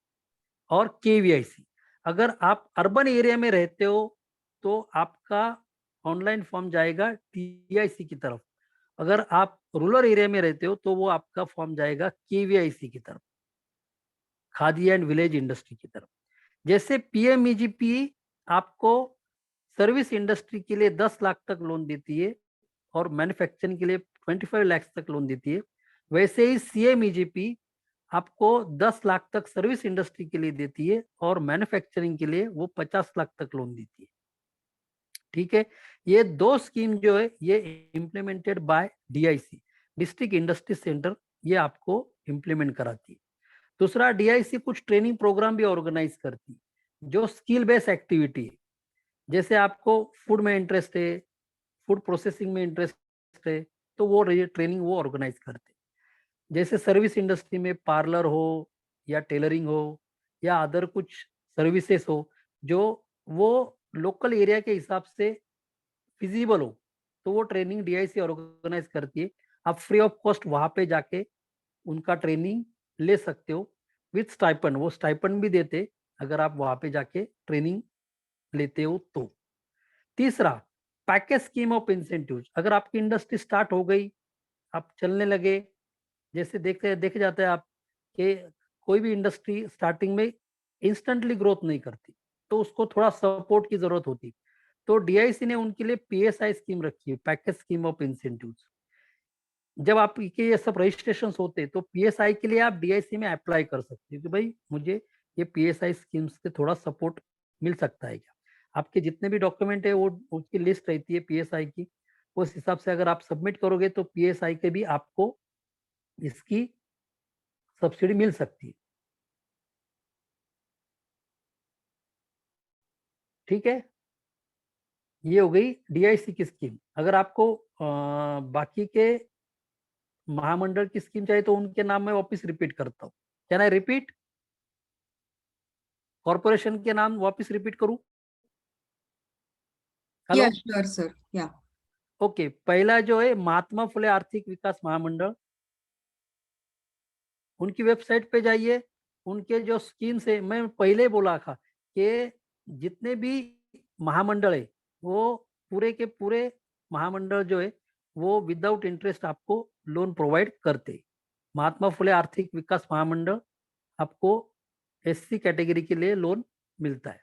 और केवीआईसी। अगर आप अर्बन एरिया में रहते हो तो आपका ऑनलाइन फॉर्म जाएगा टीआईसी की तरफ, अगर आप रूरल एरिया में रहते हो तो वो आपका फॉर्म जाएगा केवीआईसी की तरफ, खादी एंड विलेज इंडस्ट्री की तरफ। जैसे पीएमईजीपी आपको सर्विस इंडस्ट्री के लिए 10 लाख तक लोन देती है और मैन्युफैक्चरिंग के लिए 25 लाख तक लोन देती है, वैसे ही सीएमईजीपी आपको 10 लाख तक सर्विस इंडस्ट्री के लिए देती है और मैन्युफैक्चरिंग के लिए वो 50 लाख तक लोन देती है। ठीक है। ये दो स्कीम जो है ये implemented by DIC, district industry centre, ये आपको इम्प्लीमेंट कराती है। दूसरा, डीआईसी कुछ ट्रेनिंग प्रोग्राम भी ऑर्गेनाइज करती है जो स्किल बेस्ड एक्टिविटी है। जैसे आपको फूड में इंटरेस्ट है, फूड प्रोसेसिंग में इंटरेस्ट है, तो वो ट्रेनिंग वो ऑर्गेनाइज करते हैं। जैसे सर्विस इंडस्ट्री में पार्लर हो या टेलरिंग हो या अदर कुछ सर्विसेज हो जो वो लोकल एरिया के हिसाब से फिजिबल हो, तो वो ट्रेनिंग डीआईसी ऑर्गेनाइज करती है। आप फ्री ऑफ कॉस्ट वहां पे जाके उनका ट्रेनिंग ले सकते हो विथ स्टाइपंड, वो स्टाइपंड भी देते अगर आप वहां पे जाके ट्रेनिंग लेते हो तो। तीसरा, पैकेज स्कीम ऑफ इंसेंटिव, अगर आपकी इंडस्ट्री स्टार्ट हो गई, आप चलने लगे, जैसे देखे जाते हैं आप कि कोई भी इंडस्ट्री स्टार्टिंग में इंस्टेंटली ग्रोथ नहीं करती, तो उसको थोड़ा सपोर्ट की जरूरत होती, तो डीआईसी ने उनके लिए पीएसआई स्कीम रखी है, पैकेज स्कीम ऑफ इंसेंटिव्स। जब आपके ये सब रजिस्ट्रेशन होते हैं तो पीएसआई के लिए आप डीआईसी में अप्लाई कर सकते हो कि भाई मुझे ये पीएसआई स्कीम्स से थोड़ा सपोर्ट मिल सकता है क्या। आपके जितने भी डॉक्यूमेंट है वो उसकी लिस्ट रहती है पीएसआई की, उस हिसाब से अगर आप सबमिट करोगे तो पीएसआई के भी आपको इसकी सब्सिडी मिल सकती है। ठीक है, ये हो गई डीआईसी की स्कीम। अगर आपको बाकी के महामंडल की स्कीम चाहिए तो उनके नाम में वापस रिपीट करता हूँ। Can I repeat? कॉर्पोरेशन के नाम वापस रिपीट करूं? Hello, Yeah, sure, sir. Yeah. Okay. पहला जो है महात्मा फुले आर्थिक विकास महामंडल, उनकी वेबसाइट पे जाइए, उनके जो स्कीम्स है, मैं पहले बोला था कि जितने भी महामंडल है वो पूरे के पूरे महामंडल जो है वो विदाउट इंटरेस्ट आपको लोन प्रोवाइड करते। महात्मा फुले आर्थिक विकास महामंडल आपको एससी कैटेगरी के लिए लोन मिलता है,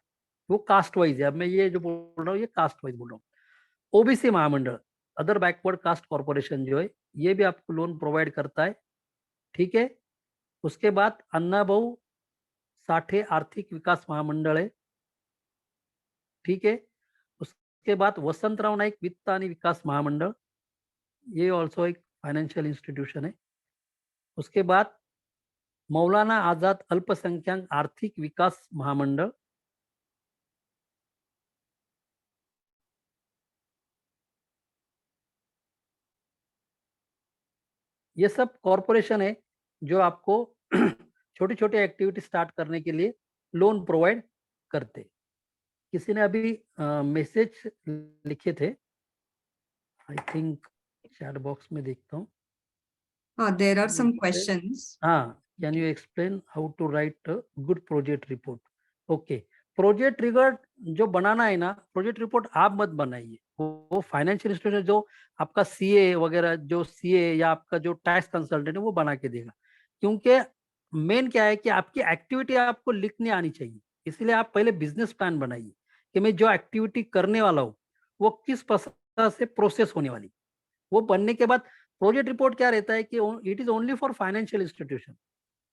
वो कास्ट वाइज है। अब मैं ये जो बोल रहा हूँ ये कास्ट वाइज बोल रहा हूँ। ओबीसी महामंडल, अदर बैकवर्ड कास्ट कॉर्पोरेशन जो है ये भी आपको लोन प्रोवाइड करता है। ठीक है। उसके बाद अन्नाभाऊ साठे आर्थिक विकास महामंडल है। ठीक है। उसके बाद वसंतराव नाईक वित्त आणि विकास महामंडल, ये ऑल्सो एक फाइनेंशियल इंस्टीट्यूशन है। उसके बाद मौलाना आजाद अल्पसंख्यक आर्थिक विकास महामंडल, ये सब कॉरपोरेशन है जो आपको छोटी छोटी एक्टिविटी स्टार्ट करने के लिए लोन प्रोवाइड करते। किसी ने अभी मैसेज लिखे थे, आई थिंक चैट बॉक्स में देखता हूँ। There are some Explain. questions. हाँ, can you explain how to write a good project report? Okay, project report जो बनाना है ना, प्रोजेक्ट रिपोर्ट आप मत बनाइए, वो फाइनेंशियल इंस्टीट्यूशन जो आपका सीए वगैरह, जो सीए या आपका जो टैक्स कंसल्टेंट है वो बना के देगा। क्योंकि मेन क्या है कि आपकी एक्टिविटी आपको लिखने आनी चाहिए, इसलिए आप पहले बिजनेस प्लान बनाइए कि मैं जो एक्टिविटी करने वाला हूँ वो किस प्रकार से प्रोसेस होने वाली। वो बनने के बाद प्रोजेक्ट रिपोर्ट क्या रहता है कि it is only for financial institution.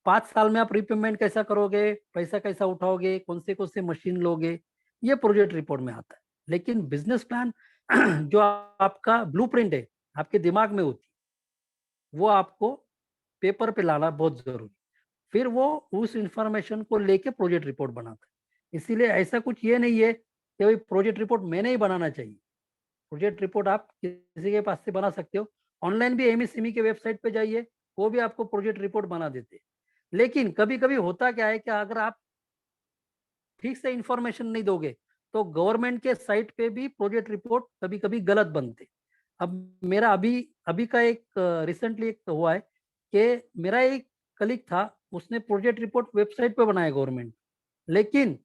5 साल में आप रिपेमेंट कैसा करोगे, पैसा कैसा उठाओगे, कौन से मशीन लोगे, ये प्रोजेक्ट रिपोर्ट में आता है। लेकिन बिजनेस प्लान जो आपका ब्लूप्रिंट है, आपके दिमाग में होती है, वो आपको पेपर पे लाना बहुत जरूरी। फिर वो उस इंफॉर्मेशन को लेके प्रोजेक्ट रिपोर्ट बनाता है। इसीलिए ऐसा कुछ ये नहीं है कि भाई प्रोजेक्ट रिपोर्ट मैंने ही बनाना चाहिए। प्रोजेक्ट रिपोर्ट आप किसी के पास से बना सकते हो। ऑनलाइन भी एमएसएमई के वेबसाइट पे जाइए, वो भी आपको प्रोजेक्ट रिपोर्ट बना देते हैं। लेकिन कभी कभी होता क्या है कि अगर आप ठीक से इंफॉर्मेशन नहीं दोगे तो गवर्नमेंट के साइट पे भी प्रोजेक्ट रिपोर्ट कभी कभी गलत बनते। अब मेरा अभी अभी का एक रिसेंटली एक हुआ है कि मेरा एक कलीग था, उसने प्रोजेक्ट रिपोर्ट वेबसाइट पे बनाया गवर्नमेंट, लेकिन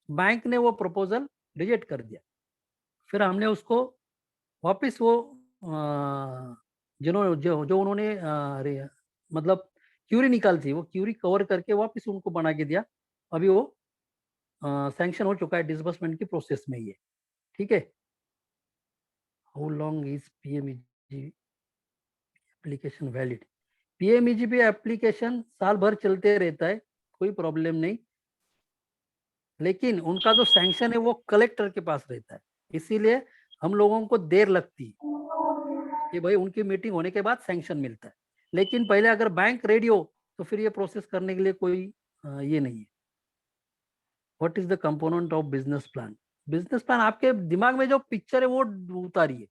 बैंक ने वो प्रपोजल रिजेक्ट कर दिया। फिर हमने उसको वापस वो जिन्होंने जो जो उन्होंने मतलब क्यूरी निकाली थी, वो क्यूरी कवर करके वापस उनको बना के दिया। अभी वो सैंक्शन हो चुका है, डिसबर्समेंट की प्रोसेस में ही है। ठीक है। How long is PMEG application valid? PMEGP application साल भर चलते रहता है, कोई प्रॉब्लम नहीं। लेकिन उनका जो सैंक्शन है वो कलेक्टर के पास रहता है, इसीलिए हम लोगों को देर लगती है कि भाई उनकी मीटिंग होने के बाद सैंक्शन मिलता है। लेकिन पहले अगर बैंक रेडी हो तो फिर ये प्रोसेस करने के लिए कोई ये नहीं है। What is the component of business plan? Business plan आपके दिमाग में जो पिक्चर है वो उतारिए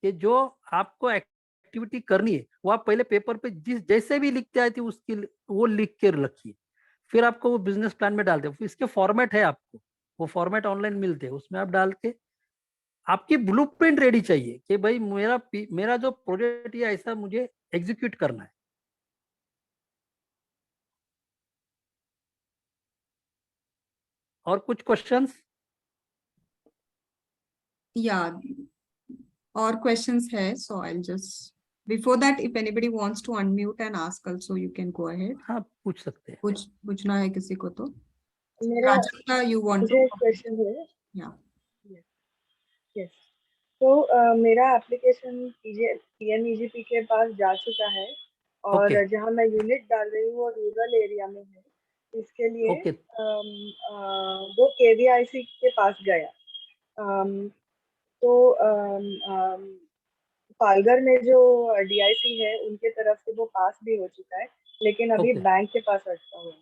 कि जो आपको एक्टिविटी करनी है वो आप पहले पेपर पे जिस जैसे भी लिखते आए थे उसकी वो लिख के रखिए। फिर आपको वो बिजनेस प्लान में डाल दे। इसके फॉर्मेट है, आपको वो फॉर्मेट ऑनलाइन मिलते हैं, उसमें आप डाल के आपकी ब्लूप्रिंट रेडी चाहिए कि भाई मेरा जो प्रोजेक्ट है ऐसा मुझे एग्जीक्यूट करना है। और कुछ questions? Yeah, or questions hai, so I'll just before that, if anybody wants to unmute and ask also, you can go ahead. हाँ, पूछ सकते हैं। कुछ पूछना है किसी को तो मेरा राधिका, you want मुझे to? एक क्वेश्चन है। Yeah. यस, तो मेरा एप्लीकेशन पीएमईजीपी के पास जा चुका है और ओके जहाँ मैं यूनिट डाल रही हूँ वो रूरल एरिया में है। इसके लिए ओके वो केवीआईसी के पास गया। तो पालघर में जो डीआईसी है उनके तरफ से वो पास भी हो चुका है, लेकिन अभी ओके। बैंक के पास अटका हुआ है।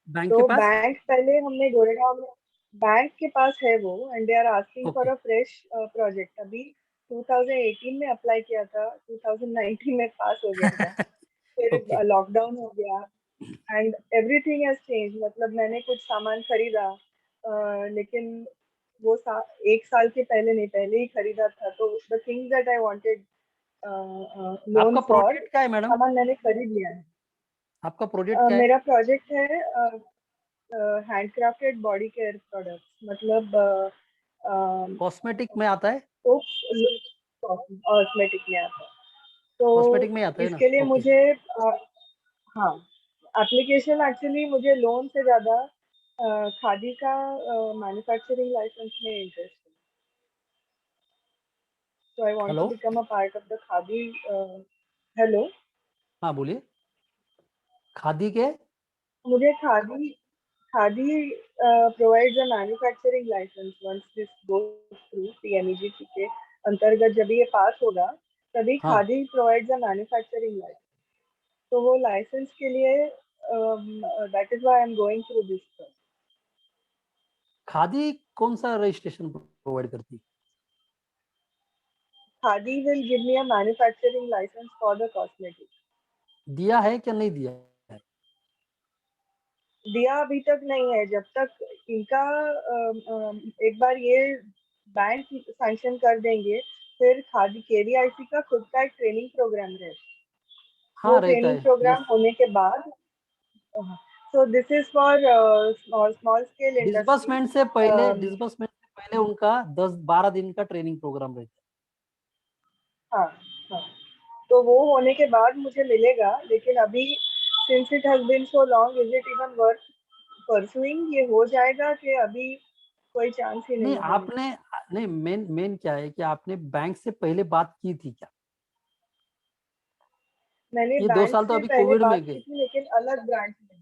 बैंक के तो पास? बैंक पहले हमने गोरेगांव में, बैंक के पास है वो, and they are asking for okay a fresh project. अभी 2018 में अप्लाई किया था, 2019 में पास हो गया था, फिर ओके लॉकडाउन हो गया एंड एवरीथिंग हैज चेंज। मतलब मैंने कुछ सामान खरीदा, लेकिन वो 1 साल के पहले नहीं, पहले ही खरीदा था। तो the things that I wanted loan आपका फॉर, प्रोजेक्ट क्या है मैडम? सामान मैंने खरीद लिया है। आपका प्रोजेक्ट क्या है? मेरा प्रोजेक्ट है हैंडक्राफ्टेड बॉडी केयर प्रोडक्ट्स, मतलब कॉस्मेटिक में आता है? कॉस्मेटिक में आता है। तो कॉस्मेटिक में आता है ना? इसके लिए ओके। मुझे हाँ, एप्लीकेशन एक्चुअली मुझे लोन से ज्यादा खादी का मैन्युफैक्चरिंग लाइसेंस में इंटरेस्ट है। So I want to hello, become a part of the Khadi. Hello, हाँ बोलिए। खादी के? मुझे khadi khadi provides a manufacturing license once this goes through PMEGP के अंतर्गत। जब ये पास होगा तभी हाँ, khadi provides a manufacturing license। तो वो लाइसेंस के लिए that is why I'm going through this process. Khadi कौन सा रजिस्ट्रेशन प्रोवाइड करती है? Khadi will give me a manufacturing license for the cosmetics. दिया है क्या नहीं दिया है? दिया अभी तक नहीं है। जब तक इनका एक बार ये बैंक सैंक्शन कर देंगे, फिर खादी केवीआईसी का खुद का एक ट्रेनिंग प्रोग्राम रहेगा। हाँ वो रहता ट्रेनिंग है, प्रोग्राम yes. होने के बाद, so this is for small scale industry. Disbursement से पहले उनका 10-12 दिन का ट्रेनिंग प्रोग्राम रहता हाँ हाँ, तो वो होने के बाद मुझे मिलेगा, लेकिन अभी since it has been so long, is it even worth pursuing? ये हो जाएगा कि अभी कोई चांस ही है। नहीं नहीं है? आपने, नहीं मेन मेन क्या है कि आपने बैंक से पहले बात की थी क्या? मैंने ये 2 बैंक साल तो से अभी पहले कोविड में बात की गए। थी, लेकिन अलग ब्रांच में।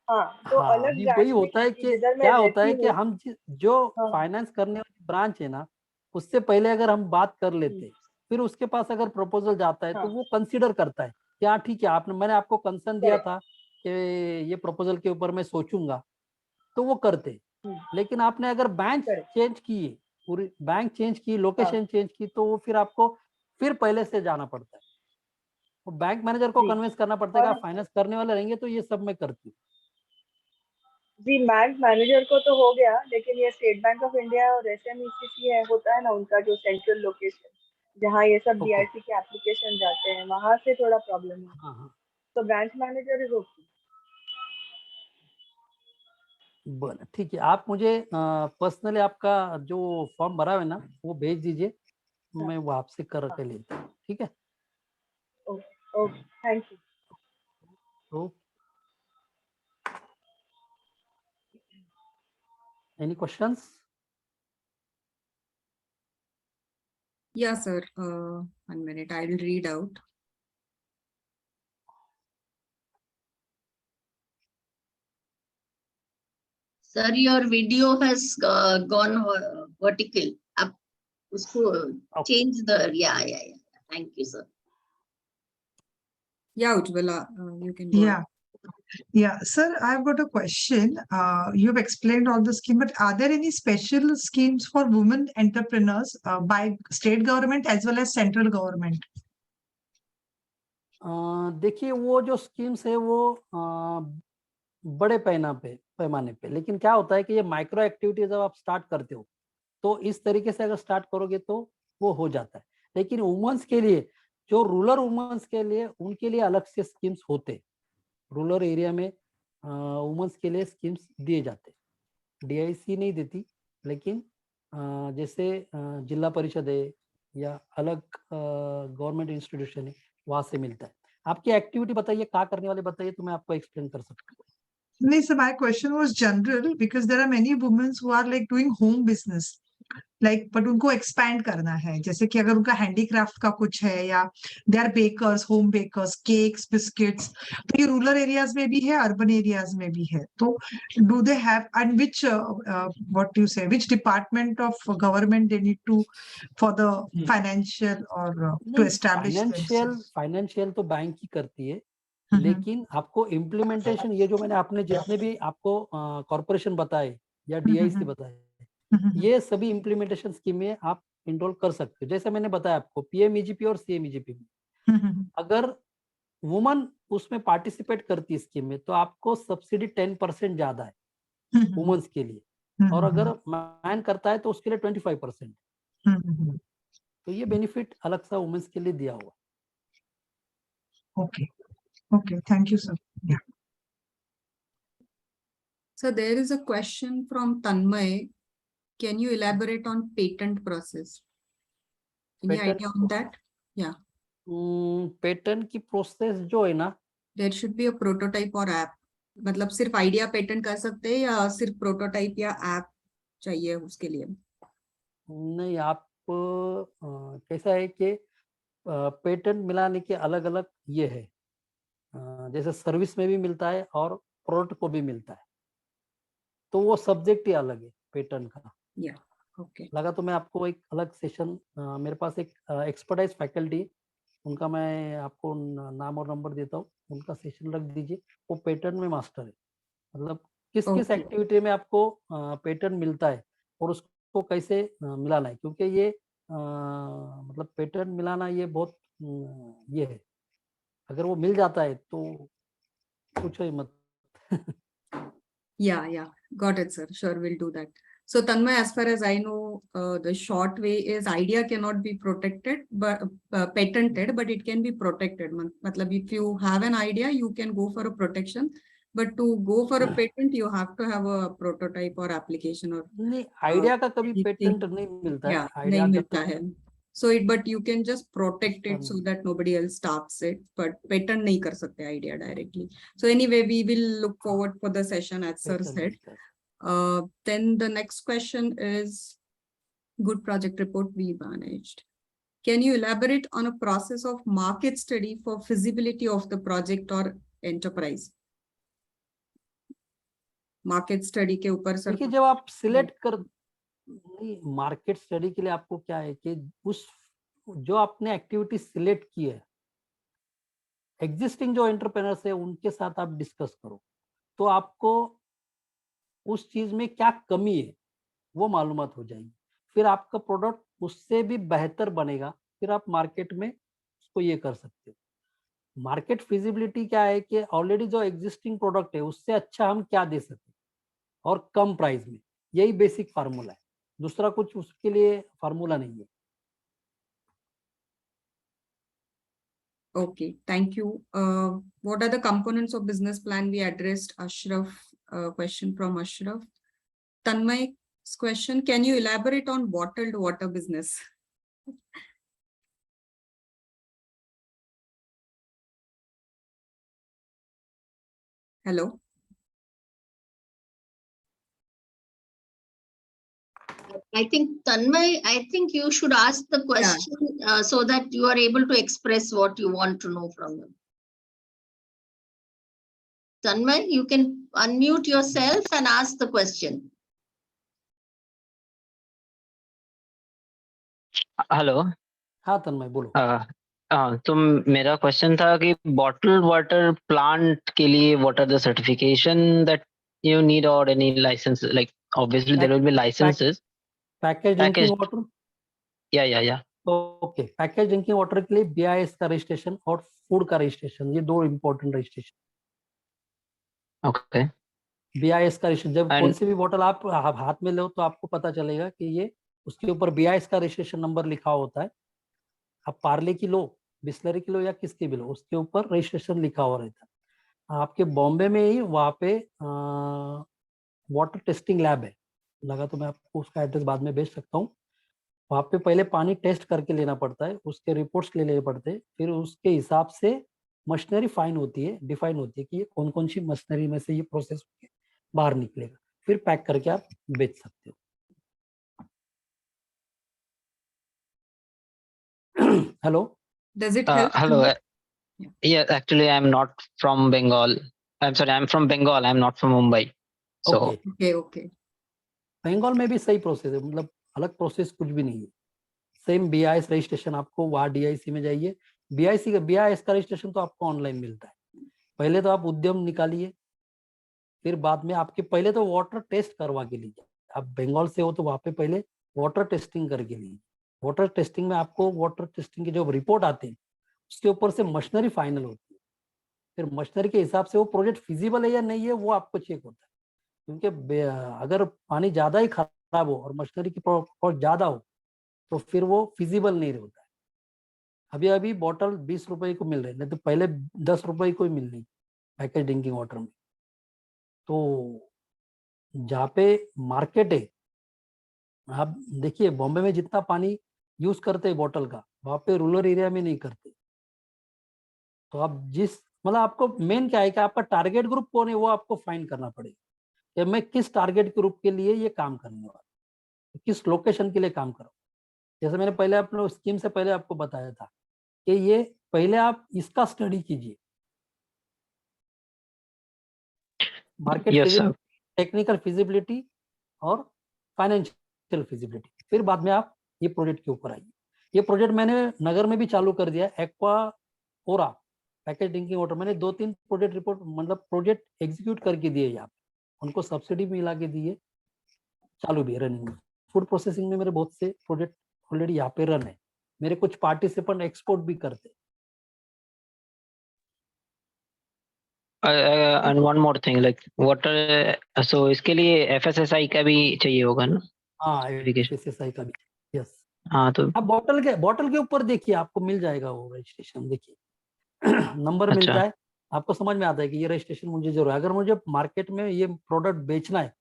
हाँ, तो हाँ, अलग अभी वही ब्रांच में होता की है थी कि जिधर मैं क्या होता रहती है कि हूँ। हम जो हाँ। फाइनेंस करने वाली ब्रांच है ना, उससे पहले अगर हम बात कर लेते, फिर उसके पास अगर प्रपोजल जाता है तो हाँ, वो कंसीडर करता है कि हाँ ठीक है, आपने, मैंने आपको कंसर्न दिया करेक्ट। था कि ये प्रपोजल के ऊपर मैं सोचूंगा, तो वो करते। लेकिन आपने अगर बैंक करेक्ट। चेंज किए, पूरी बैंक चेंज की, हाँ लोकेशन चेंज की, तो वो फिर आपको फिर पहले से जाना पड़ता है। वो बैंक मैनेजर को जी। कन्विंस करना पड़ता है कि और आप फाइनेंस करने वाले रहेंगे तो ये सब मैं करती हूँ। जी, बैंक मैनेजर को तो हो गया, लेकिन ये स्टेट बैंक ऑफ इंडिया और एसएमईसीसी है, होता है ना उनका जो सेंट्रल लोकेशन, जहाँ ये सब ओके, डीआईसी के एप्लीकेशन जाते हैं, वहां से थोड़ा प्रॉब्लम है। हाँ हाँ, तो ब्रांच मैनेजर इज ओके। बोला ठीक है। आप मुझे पर्सनली आपका जो फॉर्म भरा है ना वो भेज दीजिए, हाँ मैं वो आपसे कर हाँ, के लेता हूँ, ठीक है? Okay okay, thank you. तो any questions? Yeah, sir. 1 minute. I will read out. Sir, your video has gone vertical. Up, usko change the, yeah. Thank you, sir. Yeah, Ujjwala, you can go ahead. Yeah, sir, I've got a question. You've explained all the scheme, but are there any special schemes for women entrepreneurs by state government as well as central government? देखिए वो जो schemes है वो बड़े पैमाने पे, लेकिन क्या होता है कि ये माइक्रो एक्टिविटी जब आप स्टार्ट करते हो तो इस तरीके से अगर स्टार्ट करोगे तो वो हो जाता है। लेकिन वुमेन्स के लिए, जो रूरल वुमेन्स के लिए, उनके लिए अलग से स्कीम्स होते, रूरल एरिया में वुमेन्स के लिए स्कीम्स दिए जाते। डीआईसी नहीं देती, लेकिन जैसे जिला परिषद है या अलग गवर्नमेंट इंस्टीट्यूशन है, वहां से मिलता है। आपकी एक्टिविटी बताइए, क्या करने वाले बताइए, तो मैं आपको एक्सप्लेन कर सकता हूँ। No, sir, my question was general because there are many women who are like doing home business, like but उनको expand करना है, जैसे कि अगर उनका handicraft का कुछ है या they are bakers, home bakers, cakes, biscuits, तो ये rural areas में भी है, urban areas में भी है, तो do they have, and which what do you say, which department of government they need to for the financial or to establish themselves? Financial तो बैंक ही करती है, लेकिन आपको इम्प्लीमेंटेशन, ये जो मैंने आपने जितने भी आपको कॉर्पोरेशन बताए या डीआईसी बताए, ये सभी इम्प्लीमेंटेशन स्कीम में आप इनरोल कर सकते हो। जैसे मैंने बताया आपको पीएमईजीपी और सीएमईजीपी में, अगर वुमन उसमें पार्टिसिपेट करती है स्कीम में, तो आपको सब्सिडी 10% ज्यादा है वुमेन्स के लिए, और अगर मैन करता है तो उसके लिए 25%। तो ये बेनिफिट अलग सा वुमेन्स के लिए दिया हुआ। Okay, thank you, sir. Yeah. So there is a question from Tanmay. Can you elaborate on patent process? Any Patent idea on that? Yeah, patent की प्रोसेस जो है ना, there should be a prototype or app. मतलब सिर्फ idea patent कर सकते हैं या सिर्फ प्रोटोटाइप या ऐप चाहिए उसके लिए? नहीं आप कैसा है कि पेटेंट मिलाने के अलग अलग ये है, जैसे सर्विस में भी मिलता है और प्रोडक्ट को भी मिलता है, तो वो सब्जेक्ट ही अलग है पेटेंट का। या ओके, लगा तो मैं आपको एक अलग सेशन, मेरे पास एक एक्सपर्टाइज फैकल्टी, उनका मैं आपको नाम और नंबर देता हूँ, उनका सेशन रख दीजिए। वो पेटेंट में मास्टर है, मतलब किस किस ओके, एक्टिविटी में आपको पेटेंट मिलता है और उसको कैसे मिलाना है, क्योंकि ये मतलब पेटेंट मिलाना ये बहुत ये है, अगर वो मिल जाता है तो पूछो ही मत। yeah, got it, sir. Sure, we'll do that. So Tanmay, as far as I know, the short way is idea cannot be protected, but patented, but it can be protected. Matlab, if you have an idea, you can go for a protection, but to go for a patent, you have to have a prototype or application or नहीं, idea का कभी anything. Patent नहीं मिलता है, Yeah, idea nahi का milta तो hai. So it, but you can just protect it so that nobody else starts it, but patent nahi kar sakte idea directly. So anyway, we will look forward for the session as sir patent said. नहीं कर. Then the next question is, good project report we managed. Can you elaborate on a process of market study for feasibility of the project or enterprise? Market study के ऊपर sir देखिए, जब आप select कर, market study के लिए आपको क्या है कि उस जो आपने एक्टिविटी सिलेक्ट की है, एग्जिस्टिंग जो एंटरप्रेन्योर्स है उनके साथ आप डिस्कस करो, तो आपको उस चीज में क्या कमी है वो मालूमात हो जाएगी. फिर आपका प्रोडक्ट उससे भी बेहतर बनेगा, फिर आप मार्केट में उसको ये कर सकते हो. मार्केट फिजिबिलिटी क्या है कि ऑलरेडी जो एग्जिस्टिंग प्रोडक्ट है उससे अच्छा हम क्या दे सकते और कम प्राइस में, यही बेसिक फार्मूला है. दूसरा कुछ उसके लिए फार्मूला नहीं है. Okay, thank you. What are the components of business plan we addressed? Ashraf, question from Ashraf. Tanmay's question, can you elaborate on bottled water business? Hello. I think Tanmay, I think you should ask the question so that you are able to express what you want to know from him. Tanmay, you can unmute yourself and ask the question. Hello. हाँ तन्मय बोलो. तो मेरा question था कि bottled water plant के लिए what are the certification that you need or any license, like obviously there will be licenses. Package drinking water. या okay, package drinking water के लिए BIS का रजिस्ट्रेशन और फूड का रजिस्ट्रेशन, ये दो इंपॉर्टेंट रजिस्ट्रेशन. ओके. BIS का registration, जब कोई सी भी बोतल आप हाथ में लो तो आपको पता चलेगा कि ये उसके ऊपर BIS का रजिस्ट्रेशन नंबर लिखा होता है. आप पार्ले की लो, बिस्लरी की लो या किसकी भी लो, उसके ऊपर रजिस्ट्रेशन लिखा हुआ रहता है. आपके बॉम्बे में ही वहाँ पे वाटर टेस्टिंग लैब है लगा, तो मैं आपको उसका एड्रेस बाद में भेज सकता हूँ. वहाँ पे पहले पानी टेस्ट करके लेना पड़ता है, उसके रिपोर्ट्स लेने पड़ते हैं, फिर उसके हिसाब से मशीनरी फाइन होती है, डिफाइन होती है कि ये कौन कौन सी मशीनरी में से ये प्रोसेस बाहर निकलेगा, फिर पैक करके आप बेच सकते हो. Hello. Does it help? Hello. Yeah, actually I'm not from Bengal. I'm sorry, I'm from Bengal. I'm not from Mumbai. So Okay. Bengal में भी सही प्रोसेस है, मतलब अलग प्रोसेस कुछ भी नहीं है. सेम BIS रजिस्ट्रेशन, आपको वहाँ DIC में जाइए. BIS का रजिस्ट्रेशन तो आपको ऑनलाइन मिलता है. पहले तो आप उद्यम निकालिए, फिर बाद में आपके पहले तो वाटर टेस्ट करवा के लीजिए. आप बंगाल से हो तो वहाँ पे पहले वाटर टेस्टिंग करके लीजिए. वाटर टेस्टिंग में आपको वाटर टेस्टिंग की जो रिपोर्ट आते हैं उसके ऊपर से मशीनरी फाइनल होती है. फिर मशीनरी के हिसाब से वो प्रोजेक्ट फिजिबल है या नहीं है वो आपको चेक होता है. क्योंकि अगर पानी ज्यादा ही खराब हो और मशीनरी की कॉस्ट ज्यादा हो तो फिर वो फिजिबल नहीं होता है. अभी बॉटल 20 रुपए को मिल रहे हैं, नहीं तो पहले 10 रुपए को ही मिल रही पैकेज ड्रिंकिंग वाटर में. तो जहाँ पे मार्केट है, आप देखिए बॉम्बे में जितना पानी यूज करते हैं बॉटल का, वहाँ पे रूरल एरिया में नहीं करते. तो आप मतलब आपको मेन क्या है कि आपका टारगेट ग्रुप कौन है वो आपको फाइंड करना पड़ेगा कि मैं किस टारगेट ग्रुप के लिए ये काम करने वाला, किस लोकेशन के लिए काम कर रहा हूँ. जैसे मैंने पहले अपने स्कीम से पहले आपको बताया था कि ये पहले आप इसका स्टडी कीजिए, मार्केट टेक्निकल फिजिबिलिटी और फाइनेंशियल फिजिबिलिटी, फिर बाद में आप ये प्रोजेक्ट के ऊपर आइए. ये प्रोजेक्ट मैंने नगर में भी चालू कर दिया. एक्वा ओरा पैकेज ड्रिंकिंग वाटर, मैंने 2-3 प्रोजेक्ट रिपोर्ट मतलब प्रोजेक्ट एग्जीक्यूट करके दिए यहाँ पे, उनको सब्सिडी भी मिला के दिए, चालू भी रनिंग में. फूड प्रोसेसिंग में मेरे बहुत से प्रोजेक्ट ऑलरेडी यहाँ पे रन है. मेरे कुछ पार्टिसिपेंट एक्सपोर्ट भी करते. And one more thing, like water. So इसके लिए FSSI का भी चाहिए होगा ना? हाँ, Certification. FSSI का भी, यस। हाँ तो आप बॉटल के ऊपर देखिए, आपको मिल जाएगा वो रजिस्ट्रेशन, देखिए नंबर अच्छा। मिलता है, आपको समझ में आता है कि ये रजिस्ट्रेशन मुझे जरूर है। अगर मुझे मार्केट में ये प्रोडक्ट बेचना है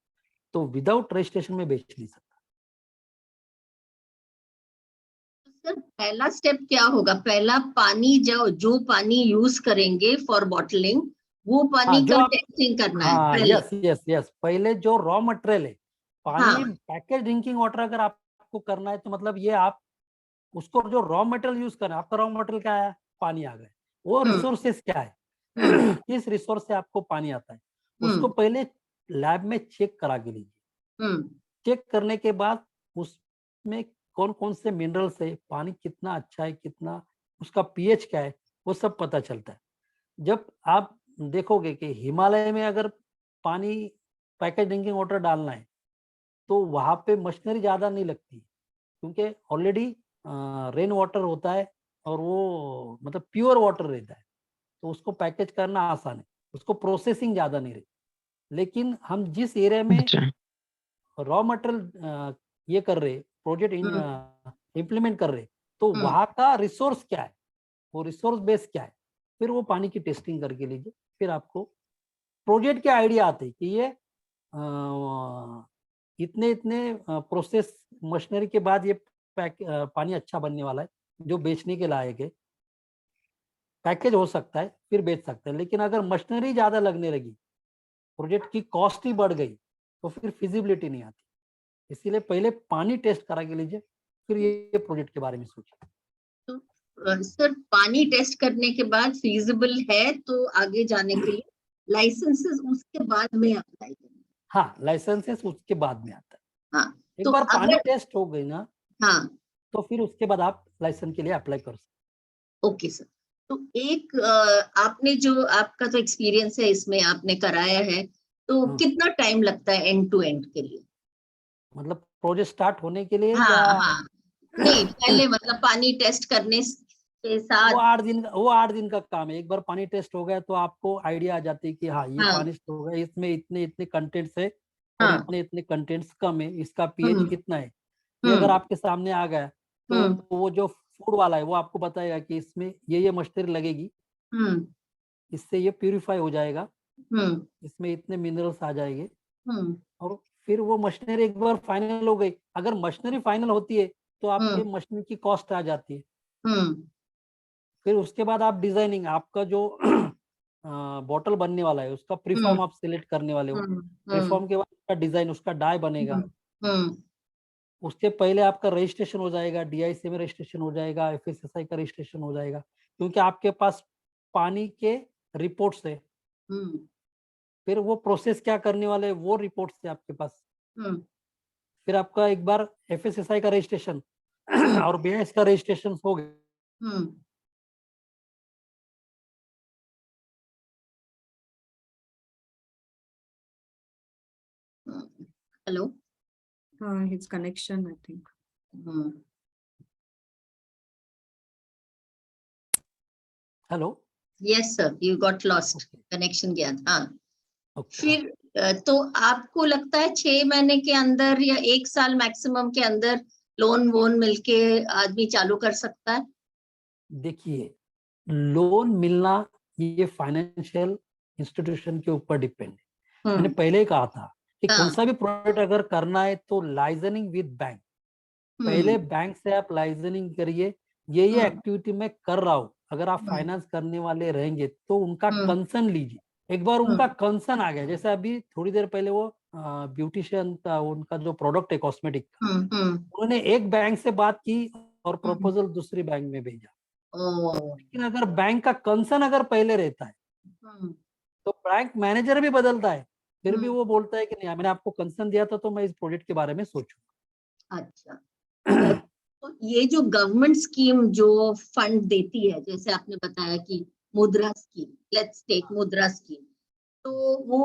तो विदाउट रजिस्ट्रेशन में बेच नहीं सकता। सर पहला स्टेप क्या होगा? पहला पानी जो पानी यूज करेंगे फॉर बॉटलिंग, वो पानी हाँ, जो का आप, टेस्टिंग करना है हाँ, पहले। यस यस यस, पहले जो रॉ मटेरियल है, पानी, हाँ। पैकेज ड्रिंकिंग वाटर अगर आपको करना है तो मतलब ये आप उसको जो रॉ मटेरियल यूज करना है, आपका रॉ मटेरियल क्या है? पानी आ गए। वो रिसोर्सेस क्या है? किस रिसोर्स से आपको पानी आता है, उसको पहले लैब में चेक करा के लीजिए। चेक करने के बाद उसमें कौन कौन से मिनरल्स है, पानी कितना अच्छा है, कितना उसका पीएच क्या है, वो सब पता चलता है। जब आप देखोगे कि हिमालय में अगर पानी पैकेज ड्रिंकिंग वाटर डालना है तो वहां पे मशीनरी ज्यादा नहीं लगती, क्योंकि ऑलरेडी रेन वाटर होता है और वो मतलब प्योर वाटर रहता है, तो उसको पैकेज करना आसान है, उसको प्रोसेसिंग ज्यादा नहीं रहती। लेकिन हम जिस एरिया में अच्छा। रॉ मटेरियल ये कर रहे, प्रोजेक्ट इम्प्लीमेंट कर रहे, तो वहां का रिसोर्स क्या है, वो रिसोर्स बेस क्या है, फिर वो पानी की टेस्टिंग करके लीजिए, फिर आपको प्रोजेक्ट के आइडिया आते हैं कि ये इतने इतने प्रोसेस मशीनरी के बाद ये पानी अच्छा बनने वाला है जो बेचने के लायक है, पैकेज हो सकता है, फिर बेच सकते हैं। लेकिन अगर मशीनरी ज्यादा लगने लगी, प्रोजेक्ट की कॉस्ट ही बढ़ गई, तो फिर फिजिबिलिटी नहीं आती। इसीलिए पहले पानी टेस्ट करा के लीजिए, फिर ये प्रोजेक्ट के बारे में सोचिए। तो सर पानी टेस्ट करने के बाद फीजिबल है तो आगे जाने के लिए लाइसेंसेस उसके बाद में अप्लाई करेंगे। हाँ, लाइसेंसेस उसके बाद में आता है। हाँ एक तो बार पानी अगर, टेस्ट हो गई ना, हाँ तो फिर उसके बाद आप लाइसेंस के लिए अप्लाई कर सकते। Okay sir. तो एक आपने जो आपका तो एक्सपीरियंस है इसमें, आपने कराया है, तो कितना टाइम लगता है एंड टू एंड के लिए? मतलब प्रोजेक्ट स्टार्ट होने के लिए या हाँ हाँ, नहीं पहले मतलब पानी टेस्ट करने के वो साथ। 8 दिन का काम है। एक बार पानी टेस्ट हो गया तो आपको आइडिया आ जाती है कि हाँ, ये हाँ पानी हो गया, इसमें इतने इतने कंटेंट्स है और हाँ। इतने इतने कंटेंट्स कम है, इसका पीएच कितना है, ये अगर हम्म आपके सामने आ गया तो हम्म वो जो फूड वाला है वो आपको बताएगा कि इसमें ये मशीनरी लगेगी, हम्म इससे ये प्यूरिफाई हो जाएगा, हम्म इसमें इतने मिनरल्स आ जाएंगे। हम्म और फिर वो मशीनरी एक बार फाइनल हो गई, अगर मशीनरी फाइनल होती है तो आपके मशीनरी की कॉस्ट आ जाती है। हम्म फिर उसके बाद आप डिजाइनिंग, आपका जो बॉटल बनने वाला है उसका प्रीफॉर्म आप सिलेक्ट करने वाले हो, प्रीफॉर्म के बाद उसका डिजाइन, उसका डाई बनेगा, उसके पहले आपका रजिस्ट्रेशन हो जाएगा, डीआईसी में रजिस्ट्रेशन हो जाएगा, एफएसएसआई का रजिस्ट्रेशन हो जाएगा, क्योंकि आपके पास पानी के रिपोर्ट्स है। फिर वो प्रोसेस क्या करने वाले हैं वो रिपोर्ट्स है आपके पास। फिर आपका एक बार एफएसएसआई का रजिस्ट्रेशन और बीआईएस का रजिस्ट्रेशन हो गया, hello. His connection, I think. Hello, yes sir, you got lost, connection गया था। ओके। फिर तो आपको लगता है 6 महीने के अंदर या 1 साल मैक्सिमम के अंदर लोन वोन मिलके आदमी चालू कर सकता है? देखिए, लोन मिलना ये फाइनेंशियल इंस्टीट्यूशन के ऊपर डिपेंड है। मैंने पहले ही कहा था कि कौन सा भी प्रोजेक्ट अगर करना है तो लाइजनिंग विद बैंक, पहले बैंक से आप लाइजनिंग करिए, ये एक्टिविटी मैं कर रहा हूँ। अगर आप फाइनेंस करने वाले रहेंगे तो उनका कंसर्न लीजिए। एक बार उनका कंसर्न आ गया, जैसे अभी थोड़ी देर पहले वो ब्यूटिशियन का उनका जो प्रोडक्ट है कॉस्मेटिक का, उन्होंने एक बैंक से बात की और प्रपोजल दूसरी बैंक में भेजा। लेकिन अगर बैंक का कंसर्न अगर पहले रहता है तो बैंक मैनेजर भी बदलता है, फिर भी वो बोलता है कि नहीं, मैंने आपको कंसर्न दिया था तो मैं इस प्रोजेक्ट के बारे में सोचूंगा। अच्छा, तो ये जो गवर्नमेंट स्कीम जो फंड देती है, जैसे आपने बताया कि मुद्रा स्कीम, लेट्स टेक मुद्रा स्कीम, तो वो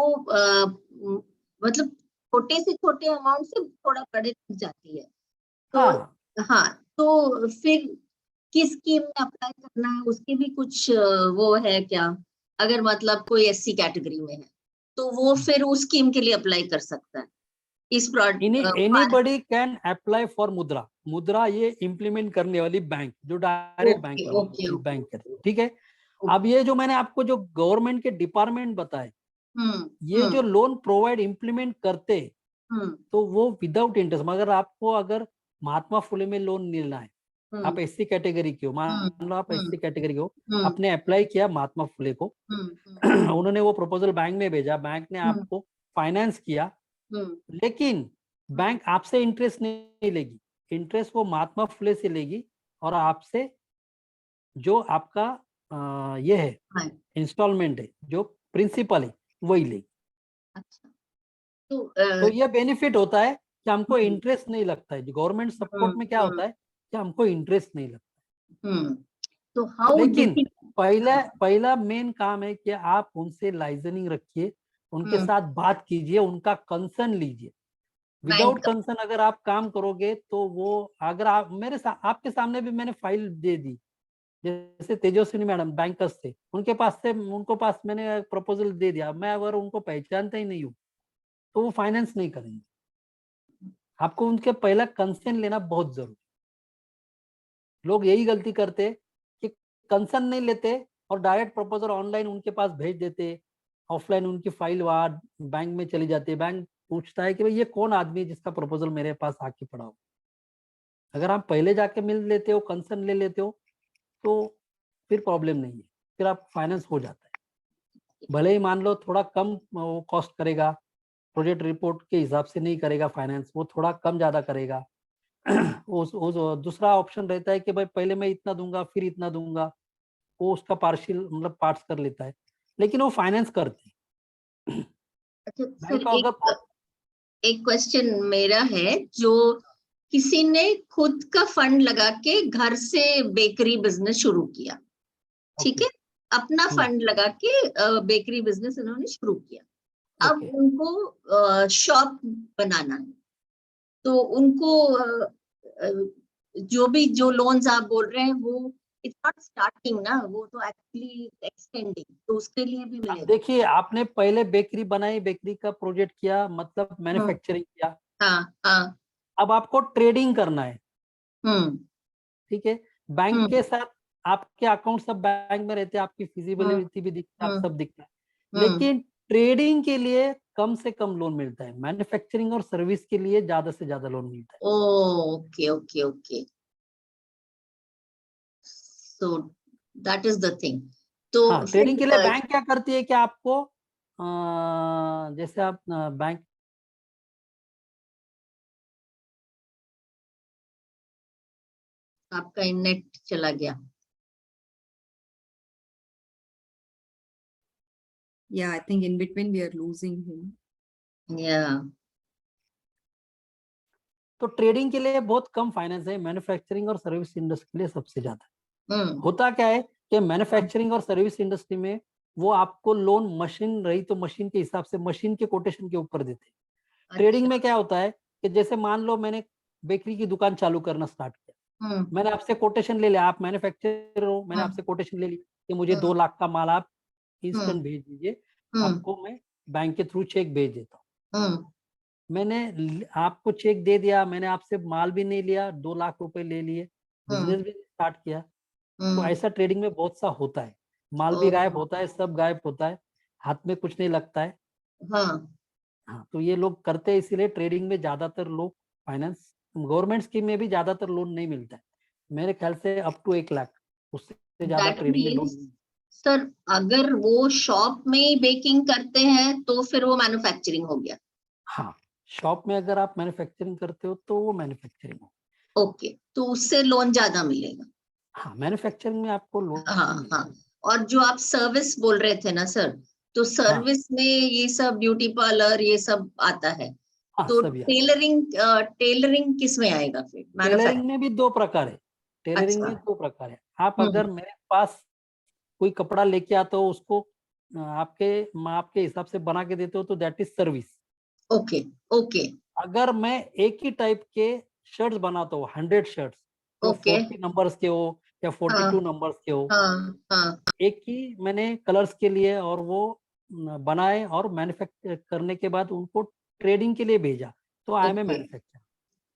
मतलब छोटे से छोटे अमाउंट से थोड़ा बड़े तक जाती है। तो हाँ, तो फिर किस स्कीम में अप्लाई करना है उसके भी कुछ वो है क्या? अगर मतलब कोई एससी कैटेगरी में है तो वो फिर उस स्कीम के लिए अप्लाई कर सकता है इस एनीबडी कैन अप्लाई फॉर मुद्रा। मुद्रा ये इम्प्लीमेंट करने वाली बैंक, जो डायरेक्ट बैंक ओके बैंक करती है, ठीक है। अब ये जो मैंने आपको जो गवर्नमेंट के डिपार्टमेंट बताए, ये जो लोन प्रोवाइड इम्प्लीमेंट करते, तो वो विदाउट इंटरेस्ट, मगर आपको अगर महात्मा फुले में लोन मिलना है, आप एससी कैटेगरी के हो, मान लो आप एससी कैटेगरी के हो, आपने अप्लाई किया महात्मा फुले को, उन्होंने वो प्रपोजल बैंक में भेजा, बैंक ने आपको फाइनेंस किया, लेकिन बैंक आपसे इंटरेस्ट नहीं लेगी, इंटरेस्ट वो महात्मा फुले से लेगी, और आपसे जो आपका ये है इंस्टॉलमेंट है, जो प्रिंसिपल है, वही लेगी। अच्छा, तो ये बेनिफिट होता है कि हमको इंटरेस्ट नहीं लगता है। गवर्नमेंट सपोर्ट में क्या होता है कि हमको इंटरेस्ट नहीं लगता। तो हाउ लेकिन पहला मेन काम है कि आप उनसे लाइजनिंग रखिए, उनके साथ बात कीजिए, उनका कंसर्न लीजिए। विदाउट कंसर्न अगर आप काम करोगे तो वो, अगर आप आपके सामने भी मैंने फाइल दे दी, जैसे तेजस्विनी मैडम बैंकर्स थे, उनको पास मैंने प्रपोजल दे दिया, मैं अगर उनको पहचानता ही नहीं हूँ तो वो फाइनेंस नहीं करेंगे। आपको उनके पहला कंसर्न लेना बहुत जरूरी। लोग यही गलती करते कि कंसर्न नहीं लेते और डायरेक्ट प्रपोजल ऑनलाइन उनके पास भेज देते, ऑफलाइन उनकी फाइल वहां बैंक में चली जाती है। बैंक पूछता है कि भाई ये कौन आदमी है जिसका प्रपोजल मेरे पास आके पड़ा हो। अगर आप पहले जाके मिल लेते हो, कंसर्न ले लेते हो, तो फिर प्रॉब्लम नहीं है, फिर आप फाइनेंस हो जाता है। भले ही मान लो थोड़ा कम वो कॉस्ट करेगा, प्रोजेक्ट रिपोर्ट के हिसाब से नहीं करेगा फाइनेंस, वो थोड़ा कम ज्यादा करेगा। दूसरा ऑप्शन रहता है कि भाई पहले मैं इतना दूंगा फिर इतना दूंगा, वो उसका पार्शियल मतलब पार्ट्स कर लेता है, लेकिन वो फाइनेंस करते हैं। अच्छा सर, एक क्वेश्चन मेरा है, जो किसी ने खुद का फंड लगा के घर से बेकरी बिजनेस शुरू किया, ठीक है, अपना फंड लगा के बेकरी बिजनेस इन्होंने शुरू किया, अब उनको शॉप बनाना है, तो उनको जो लोन्स आप बोल रहे हैं वो इट्स नॉट स्टार्टिंग ना, वो तो एक्चुअली एक्सटेंडिंग, तो उसके लिए भी मिलेगा। देखिए, आपने पहले बेकरी बनाई, बेकरी का प्रोजेक्ट किया, मतलब मैन्युफैक्चरिंग किया, हाँ, अब आपको ट्रेडिंग करना है, ठीक है। बैंक के साथ आपके अकाउंट सब बैंक में रहते हैं, आपकी फिजिबिलिटी भी दिखती है, आप सब दिखता है, लेकिन ट्रेडिंग के लिए कम से कम लोन मिलता है, मैन्युफैक्चरिंग और सर्विस के लिए ज्यादा से ज्यादा लोन मिलता है। Okay, so that is the thing. तो हाँ, ट्रेडिंग के लिए बैंक क्या करती है कि आपको जैसे आप बैंक, आपका नेट चला गया। Yeah, I think in between we are losing him. Yeah. तो ट्रेडिंग के लिए बहुत कम फाइनेंस है, मैन्युफैक्चरिंग और सर्विस इंडस्ट्री के लिए सबसे ज्यादा। होता क्या है कि मैन्युफैक्चरिंग और सर्विस इंडस्ट्री में वो आपको लोन मशीन रही तो मशीन के हिसाब से, मशीन के कोटेशन के ऊपर देते हैं। ट्रेडिंग में क्या होता है कि जैसे मान लो मैंने बेकरी की दुकान चालू करना स्टार्ट किया, मैंने आपसे कोटेशन ले लिया, आप मैन्युफैक्चरर हो, मैंने आपसे कोटेशन ले लिया कि मुझे 2 लाख का माल आप इंस्टेंट भेज दीजिए, आपको मैं बैंक के थ्रू चेक भेज देता हूँ। मैंने आपको चेक दे दिया, मैंने आपसे माल भी नहीं लिया, 2 लाख रुपए ले लिए, बिजनेस भी स्टार्ट किया। तो ऐसा ट्रेडिंग में बहुत सा होता है, माल भी गायब होता है, सब गायब होता है, हाथ में कुछ नहीं लगता है। हाँ, तो ये लोग करते हैं, इसीलिए ट्रेडिंग में ज्यादातर लोग फाइनेंस, गवर्नमेंट स्कीम में भी ज्यादातर लोन नहीं मिलता है, मेरे ख्याल से अप टू 1 लाख, उससे ज्यादा ट्रेडिंग में लोन। सर अगर वो शॉप में बेकिंग करते हैं तो फिर वो मैन्युफैक्चरिंग हो गया। हाँ, शॉप में अगर आप मैन्युफैक्चरिंग करते हो तो वो मैन्युफैक्चरिंग हो। ओके, तो उससे लोन ज्यादा मिलेगा। हाँ, मैन्युफैक्चरिंग में आपको लोन। हाँ, और जो आप सर्विस बोल रहे थे ना सर, तो सर्विस में ये सब ब्यूटी पार्लर ये सब आता है। तो टेलरिंग किस में आएगा फिर? टेलरिंग में भी 2 प्रकार है, टेलरिंग में 2 प्रकार है। आप अगर मेरे पास कोई कपड़ा लेके आते हो, उसको आपके माप के हिसाब से बना के देते हो, तो दैट इज सर्विस। ओके। अगर मैं एक ही टाइप के शर्ट्स बनाता हूँ, 100 शर्ट्स, 40 नंबर्स के हो या 42 नंबर्स के हो, हाँ एक ही मैंने कलर्स के लिए और वो बनाए और मैन्युफैक्चर करने के बाद उनको ट्रेडिंग के लिए भेजा, तो I am a Okay. Manufacture.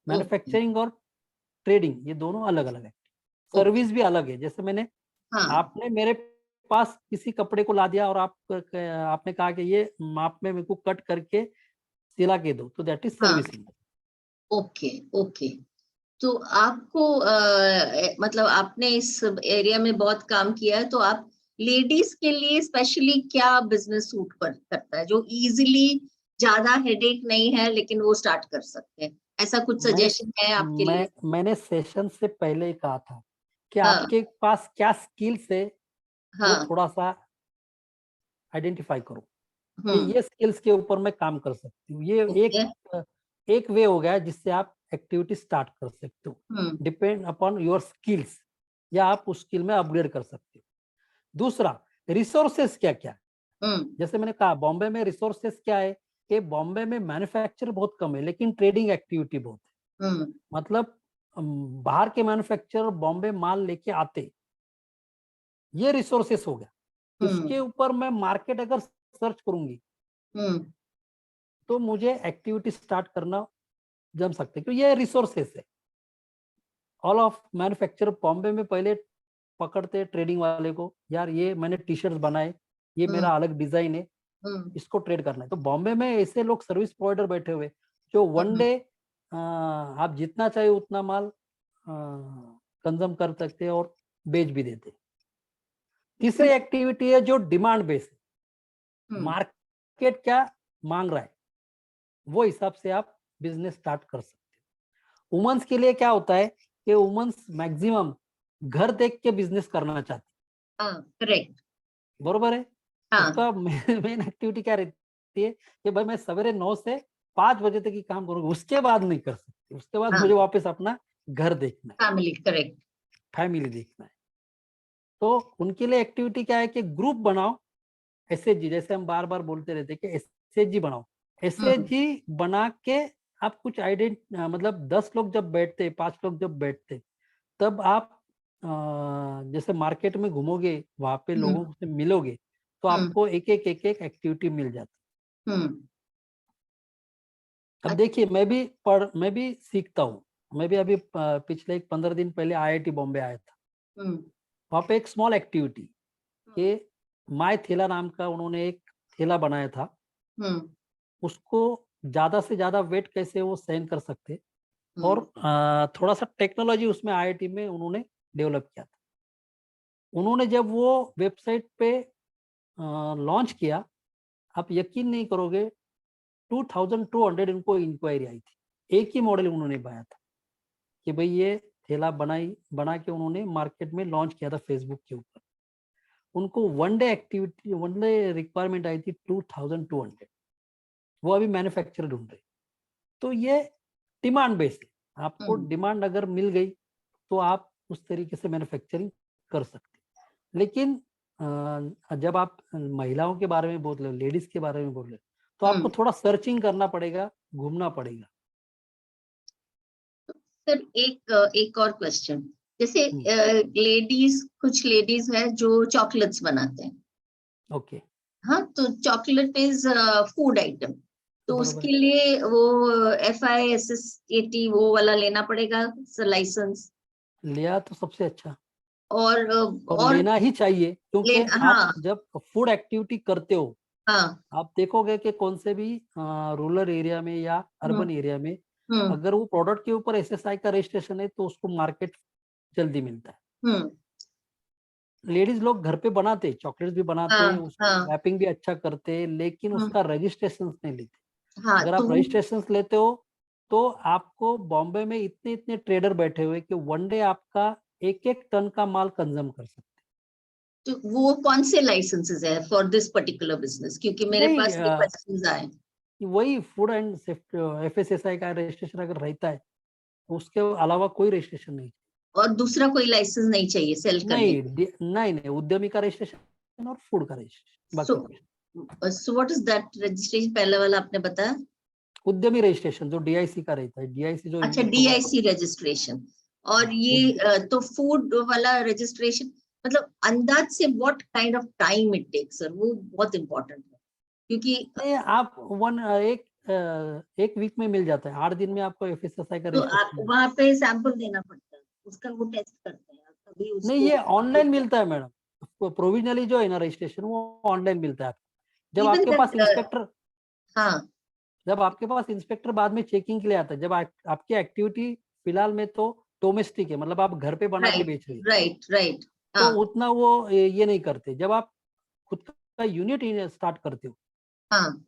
Manufacturing और ट्रेडिंग ये दोनों अलग अलग है, सर्विस भी अलग है। जैसे मैंने हाँ आपने मेरे पास किसी कपड़े को ला दिया और आपने कहा कि ये माप में मेरे को कट करके सिला के दो, तो दैट इज हाँ। सर्विसिंग। Okay okay. तो आपको मतलब आपने इस एरिया में बहुत काम किया है, तो आप लेडीज के लिए स्पेशली क्या बिजनेस सूट करता है जो इजीली ज्यादा हेडेक नहीं है लेकिन वो स्टार्ट कर सकते हैं? ऐसा कुछ सजेशन है आपके लिए? मैंने सेशन से पहले ही कहा था कि हाँ। आपके पास क्या स्किल्स है वो हाँ। थोड़ा सा आइडेंटिफाई करो कि ये स्किल्स के ऊपर मैं काम कर सकती हूँ। ये एक वे हो गया जिससे आप एक्टिविटी स्टार्ट कर सकते हो, डिपेंड अपॉन योर स्किल्स, या आप उस स्किल में अपग्रेड कर सकते हो। दूसरा, रिसोर्सेस क्या क्या है। जैसे मैंने कहा बॉम्बे में रिसोर्सेस क्या है कि बॉम्बे में मैन्युफैक्चर बहुत कम है लेकिन ट्रेडिंग एक्टिविटी बहुत है। मतलब बाहर के मैन्युफैक्चरर बॉम्बे माल लेके आते, ये रिसोर्सेस हो गया। इसके ऊपर मैं मार्केट अगर सर्च करूंगी तो मुझे एक्टिविटी स्टार्ट करना जम सकते हैं, क्योंकि ये रिसोर्सेस है। ऑल ऑफ मैन्युफैक्चरर बॉम्बे में पहले पकड़ते ट्रेडिंग वाले को, यार ये मैंने टी शर्ट बनाए, ये मेरा अलग डिजाइन है, इसको ट्रेड करना है। तो बॉम्बे में ऐसे लोग सर्विस प्रोवाइडर बैठे हुए जो वन डे आप जितना चाहिए उतना माल कंज्यूम कर सकते हैं और बेच भी देते। तीसरी एक्टिविटी है जो डिमांड बेस है, मार्केट क्या मांग रहा है वो हिसाब से आप बिजनेस स्टार्ट कर सकते हैं। वुमेन्स के लिए क्या होता है कि वुमेन्स मैक्सिमम घर देख के बिजनेस करना चाहती है। करेक्ट, बरोबर है। उसका मेन एक्टिविटी क्या रहती है कि भाई मैं सवेरे 9 से 5 बजे तक ही काम करूंगा, उसके बाद नहीं कर सकती। उसके बाद मुझे वापस अपना घर देखना है, फैमिली, करेक्ट, फैमिली देखना है। तो उनके लिए एक्टिविटी क्या है कि ग्रुप बनाओ, एसएचजी, जैसे हम बार बार बोलते रहते हैं कि एसएचजी बनाओ। एसएचजी बना के आप कुछ मतलब 10 लोग जब बैठते, 5 लोग जब बैठते, तब आप जैसे मार्केट में घूमोगे, वहां पे लोगों से मिलोगे, तो आपको एक एक एक्टिविटी मिल जाती। अब देखिए मैं भी सीखता हूँ। मैं भी अभी पिछले 15 दिन पहले आईआईटी बॉम्बे आया था। वहां पे एक स्मॉल एक्टिविटी के माय थैला नाम का उन्होंने एक थैला बनाया था। उसको ज्यादा से ज्यादा वेट कैसे वो सहन कर सकते, और थोड़ा सा टेक्नोलॉजी उसमें आईआईटी में उन्होंने डेवलप किया था। उन्होंने जब वो वेबसाइट पे लॉन्च किया, आप यकीन नहीं करोगे 2200 इनको इंक्वायरी आई थी। एक ही मॉडल उन्होंने बनाया था कि भाई ये थैला बना के उन्होंने मार्केट में लॉन्च किया था फेसबुक के ऊपर। उनको वन डे रिक्वायरमेंट आई थी 2200। वो अभी मैन्युफैक्चरर ढूंढ रहे। तो ये डिमांड बेस है, आपको डिमांड अगर मिल गई तो आप उस तरीके से मैन्युफैक्चरिंग कर सकते। लेकिन जब आप महिलाओं के बारे में बोल रहे हो, लेडीज के बारे में बोल रहे हो, तो आपको थोड़ा सर्चिंग करना पड़ेगा, घूमना पड़ेगा। सर एक और क्वेश्चन, जैसे कुछ लेडीज है जो चॉकलेट्स बनाते हैं। ओके। हाँ, तो चॉकलेट इज फूड आइटम, तो बरोबर उसके लिए वो FISSAT वो वाला लेना पड़ेगा लाइसेंस। लिया तो सबसे अच्छा, और लेना ही चाहिए, क्योंकि हाँ, आप जब फूड एक्टिविटी करते हो, हाँ, आप देखोगे कि कौन से भी रूरल एरिया में या अर्बन एरिया में अगर वो प्रोडक्ट के ऊपर SSI का रजिस्ट्रेशन है तो उसको मार्केट जल्दी मिलता है। लेडीज लोग घर पे बनाते, चॉकलेट्स भी बनाते, उसको रैपिंग भी अच्छा करते, लेकिन उसका रजिस्ट्रेशन नहीं लेते। अगर आप रजिस्ट्रेशन लेते हो तो आपको बॉम्बे में इतने इतने ट्रेडर बैठे हुए कि वन डे आपका 1-1 टन का माल कंज्यूम कर सकते। तो वो कौन से लाइसेंसेस है फॉर दिस पर्टिकुलर बिजनेस? क्योंकि मेरे पास ये क्वेश्चंस आए। वही फूड एंड FSSI का रजिस्ट्रेशन अगर रहता है, उसके अलावा कोई रजिस्ट्रेशन नहीं। और दूसरा कोई लाइसेंस नहीं चाहिए सेल करने? नहीं, उद्यमी का रजिस्ट्रेशन और फूड का registration. So what is that registration? पहला वाला आपने बताया उद्यमी रजिस्ट्रेशन जो DIC का रहता है, DIC जो अच्छा, DIC रजिस्ट्रेशन। और ये तो फूड वाला रजिस्ट्रेशन मतलब अंदाज से what kind of time it takes sir, वो बहुत इम्पोर्टेंट है क्योंकि नहीं, आप एक वीक में मिल जाता है, 8 दिन में आपको FSSAI का तो आप रजिस्ट्रेशन। वहां पे सैंपल देना पड़ता है, उसका वो टेस्ट करते हैं तभी उसको। नहीं, ये ऑनलाइन मिलता है मैडम, प्रोविजनली जो है ना रजिस्ट्रेशन वो ऑनलाइन मिलता है आपको। जब Even आपके that, पास इंस्पेक्टर हाँ जब आपके पास इंस्पेक्टर बाद में चेकिंग के लिए आता है, जब आपकी एक्टिविटी फिलहाल में तो डोमेस्टिक है, मतलब आप घर पे बना के राइट बेच रहे हैं, राइट राइट, तो हाँ उतना वो ये नहीं करते। जब आप खुद का यूनिट स्टार्ट करते हो हाँ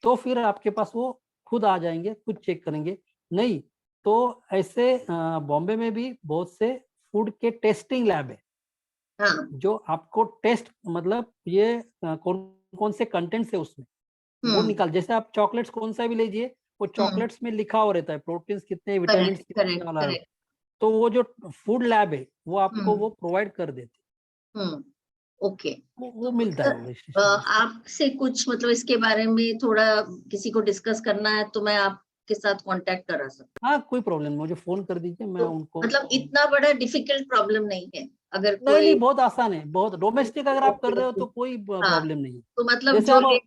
तो फिर आपके पास वो खुद आ जाएंगे, खुद चेक करेंगे। नहीं तो ऐसे बॉम्बे में भी बहुत से फूड के टेस्टिंग लैब है हाँ जो आपको टेस्ट मतलब ये कौन कौन से कंटेंट्स है उसमें वो निकाल। जैसे आप चॉकलेट्स कौन सा भी लीजिए, वो चॉकलेट्स में लिखा हुआ रहता है प्रोटीन्स कितने, विटामिन करेक्ट कितने करेक्ट वाला है। करेक्ट, तो वो जो फूड लैब है वो आपको वो प्रोवाइड कर देते, ओके। वो तो मिलता है सर वो रजिस्ट्रेशन। आपसे कुछ मतलब इसके बारे में थोड़ा किसी को डिस्कस करना है तो मैं आपके साथ कांटेक्ट करा सकता हाँ, कोई प्रॉब्लम नहीं, मुझे फोन कर दीजिए, मैं हूँ। तो उनको। मतलब इतना बड़ा डिफिकल्ट प्रॉब्लम नहीं है अगर नहीं कोई। नहीं, बहुत आसान है, बहुत डोमेस्टिक अगर आप कर ओके रहे हो ओके, तो कोई हाँ प्रॉब्लम नहीं है। तो मतलब जैसे जो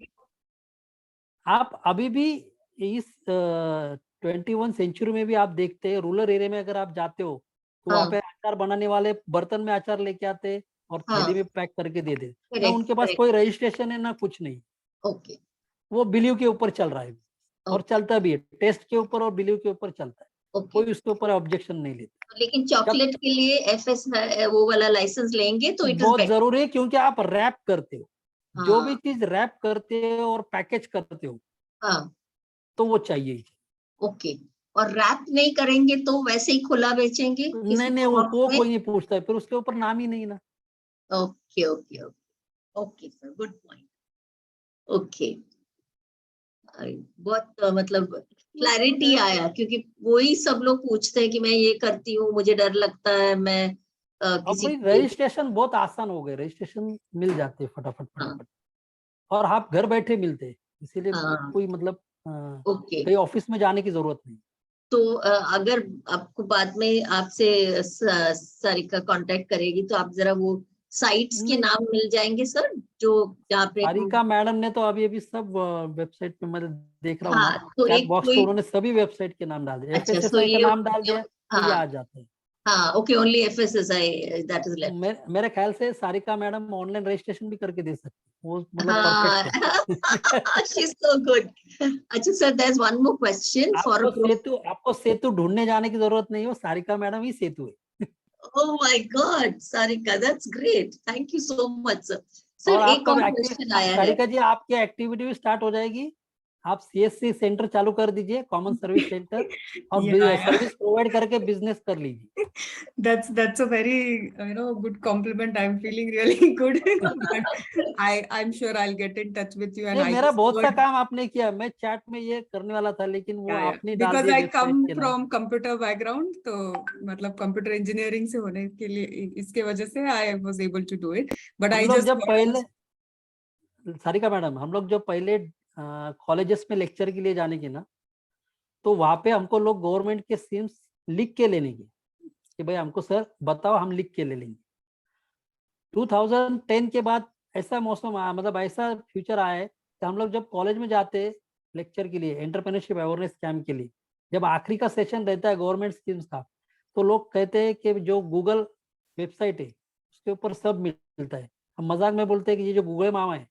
आप अभी भी इस 21 सेंचुरी में भी आप देखते हैं, रूरल एरिया में अगर आप जाते हो तो वहाँ हाँ पे अचार बनाने वाले बर्तन में अचार लेके आते और हाँ थैली में पैक करके दे दे, ना करेक्ट उनके पास करेक्ट, कोई रजिस्ट्रेशन है ना कुछ नहीं, ओके वो बिलीव के ऊपर चल रहा है और ओके चलता भी है, टेस्ट के ऊपर और बिलीव के ऊपर चलता है, ओके। कोई उसके ऊपर ऑब्जेक्शन नहीं लेता। लेकिन जब चॉकलेट के लिए एफएस वो वाला लाइसेंस लेंगे तो इट इज बहुत बेटर। जरूरी है क्योंकि आप रैप करते हो, जो भी हाँ चीज रैप करते हो और पैकेज करते हो हाँ तो वो चाहिए ही। ओके, और रैप नहीं करेंगे तो वैसे ही खुला बेचेंगे नहीं किसी नहीं, को बॉक्स वो में। कोई नहीं पूछता है, फिर उसके ऊपर नाम ही नहीं ना। Okay okay okay okay sir, good point. Okay, बहुत मतलब क्लैरिटी आया क्योंकि वही सब लोग पूछते हैं कि मैं ये करती हूँ, मुझे डर लगता है, मैं अब किसी भाई को रजिस्ट्रेशन बहुत आसान हो गए, रजिस्ट्रेशन मिल जाते हैं फटाफट हाँ फटाफट, और आप घर बैठे मिलते हैं, इसीलिए हाँ कोई मतलब ओके। कहीं ऑफिस में जाने की जरूरत नहीं। तो अगर आपको बाद में आपसे सारिका कांटेक्ट करेगी तो आप जरा वो साइट्स के नहीं, नाम मिल जाएंगे सर जो जहाँ पे हम। सारिका मैडम ने तो अभी अभी सब वेबसाइट पे मैं देख रहा हूँ ना, हाँ तो चैट एक बॉक्स पे कोई, उन्होंने सभी वेबसाइट के नाम डाल दिए, अच्छा सो FSSAI का ये नाम डाल दिया तो ये हाँ आ जाते हैं। हाँ okay, only FSSI that is left. मेरे ख्याल से सारिका मैडम ऑनलाइन रजिस्ट्रेशन भी करके दे सकती है, वो मतलब हाँ परफेक्ट है। She is so good. अच्छा sir, there is one more question for आपको सेतु ढूंढने जाने की जरूरत नहीं हो, सारिका मैडम ही सेतु है। oh my god Sarika, that's great, thank you so much sir। और सर एक आपका और भी क्वेश्चन एक्टिविटी, आया है। सारिका जी आपकी एक्टिविटी भी स्टार्ट हो जाएगी, आप CSC सेंटर चालू कर दीजिए, कॉमन सर्विस सेंटर, और Yeah, सर्विस प्रोवाइड करके बिजनेस कर लीजिए। that's a very good compliment. I'm feeling really good, but I'm sure I'll get in touch with you. And नहीं, I मेरा just बहुत सा heard, काम आपने किया, मैं चैट में ये करने वाला था लेकिन वो yeah, आपने डाल because दिए I वेबसाइट come के नाम। from computer background, तो मतलब computer engineering से होने के लिए इसके वजह से I was able to do it. But हम I लोग just जब got पहले, सारिका मैडम, हम लोग जब पहले कॉलेजेस में लेक्चर के लिए जाने की ना, तो वहां पे हमको लोग गवर्नमेंट के स्कीम्स लिख के लेने की कि भाई हमको सर बताओ, हम लिख के ले लेंगे। 2010 के बाद ऐसा मौसम आया, मतलब ऐसा फ्यूचर आया है कि हम लोग जब कॉलेज में जाते हैं लेक्चर के लिए, एंटरप्रेन्योरशिप अवेयरनेस कैंप के लिए, जब आखिरी का सेशन रहता है गवर्नमेंट स्कीम्स का, तो लोग कहते हैं कि जो गूगल वेबसाइट है उसके ऊपर सब मिलता है। हम मजाक में बोलते हैं कि ये जो गूगल मामा है,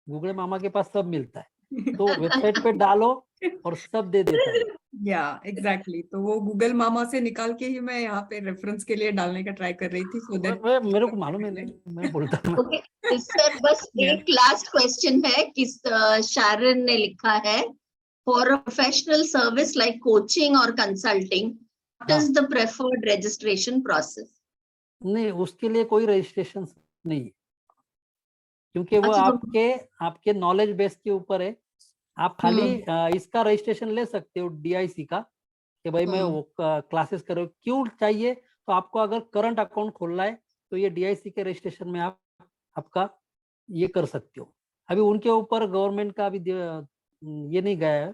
गूगल मामा के पास सब मिलता है, तो वेबसाइट पे डालो और सब दे देता है। या एग्जैक्टली, तो वो गूगल मामा से निकाल के ही मैं यहाँ पे रेफरेंस के लिए डालने का ट्राई कर रही थी, सो दैट मेरे को मालूम है, नहीं मैं बोलता हूँ। ओके सर, बस Yeah. एक लास्ट क्वेश्चन है कि शारन ने लिखा है for professional service like coaching और consulting what is the preferred registration process. नहीं, उसके लिए कोई रजिस्ट्रेशन नहीं है, क्योंकि वो अच्छा तो आपके नॉलेज बेस के ऊपर है। आप खाली इसका रजिस्ट्रेशन ले सकते हो DIC का, कि भाई मैं वो क्लासेस करो, क्यों चाहिए, तो आपको अगर करंट अकाउंट खोलना है तो ये DIC के रजिस्ट्रेशन में आप आपका ये कर सकते हो। अभी उनके ऊपर गवर्नमेंट का अभी ये नहीं गया है,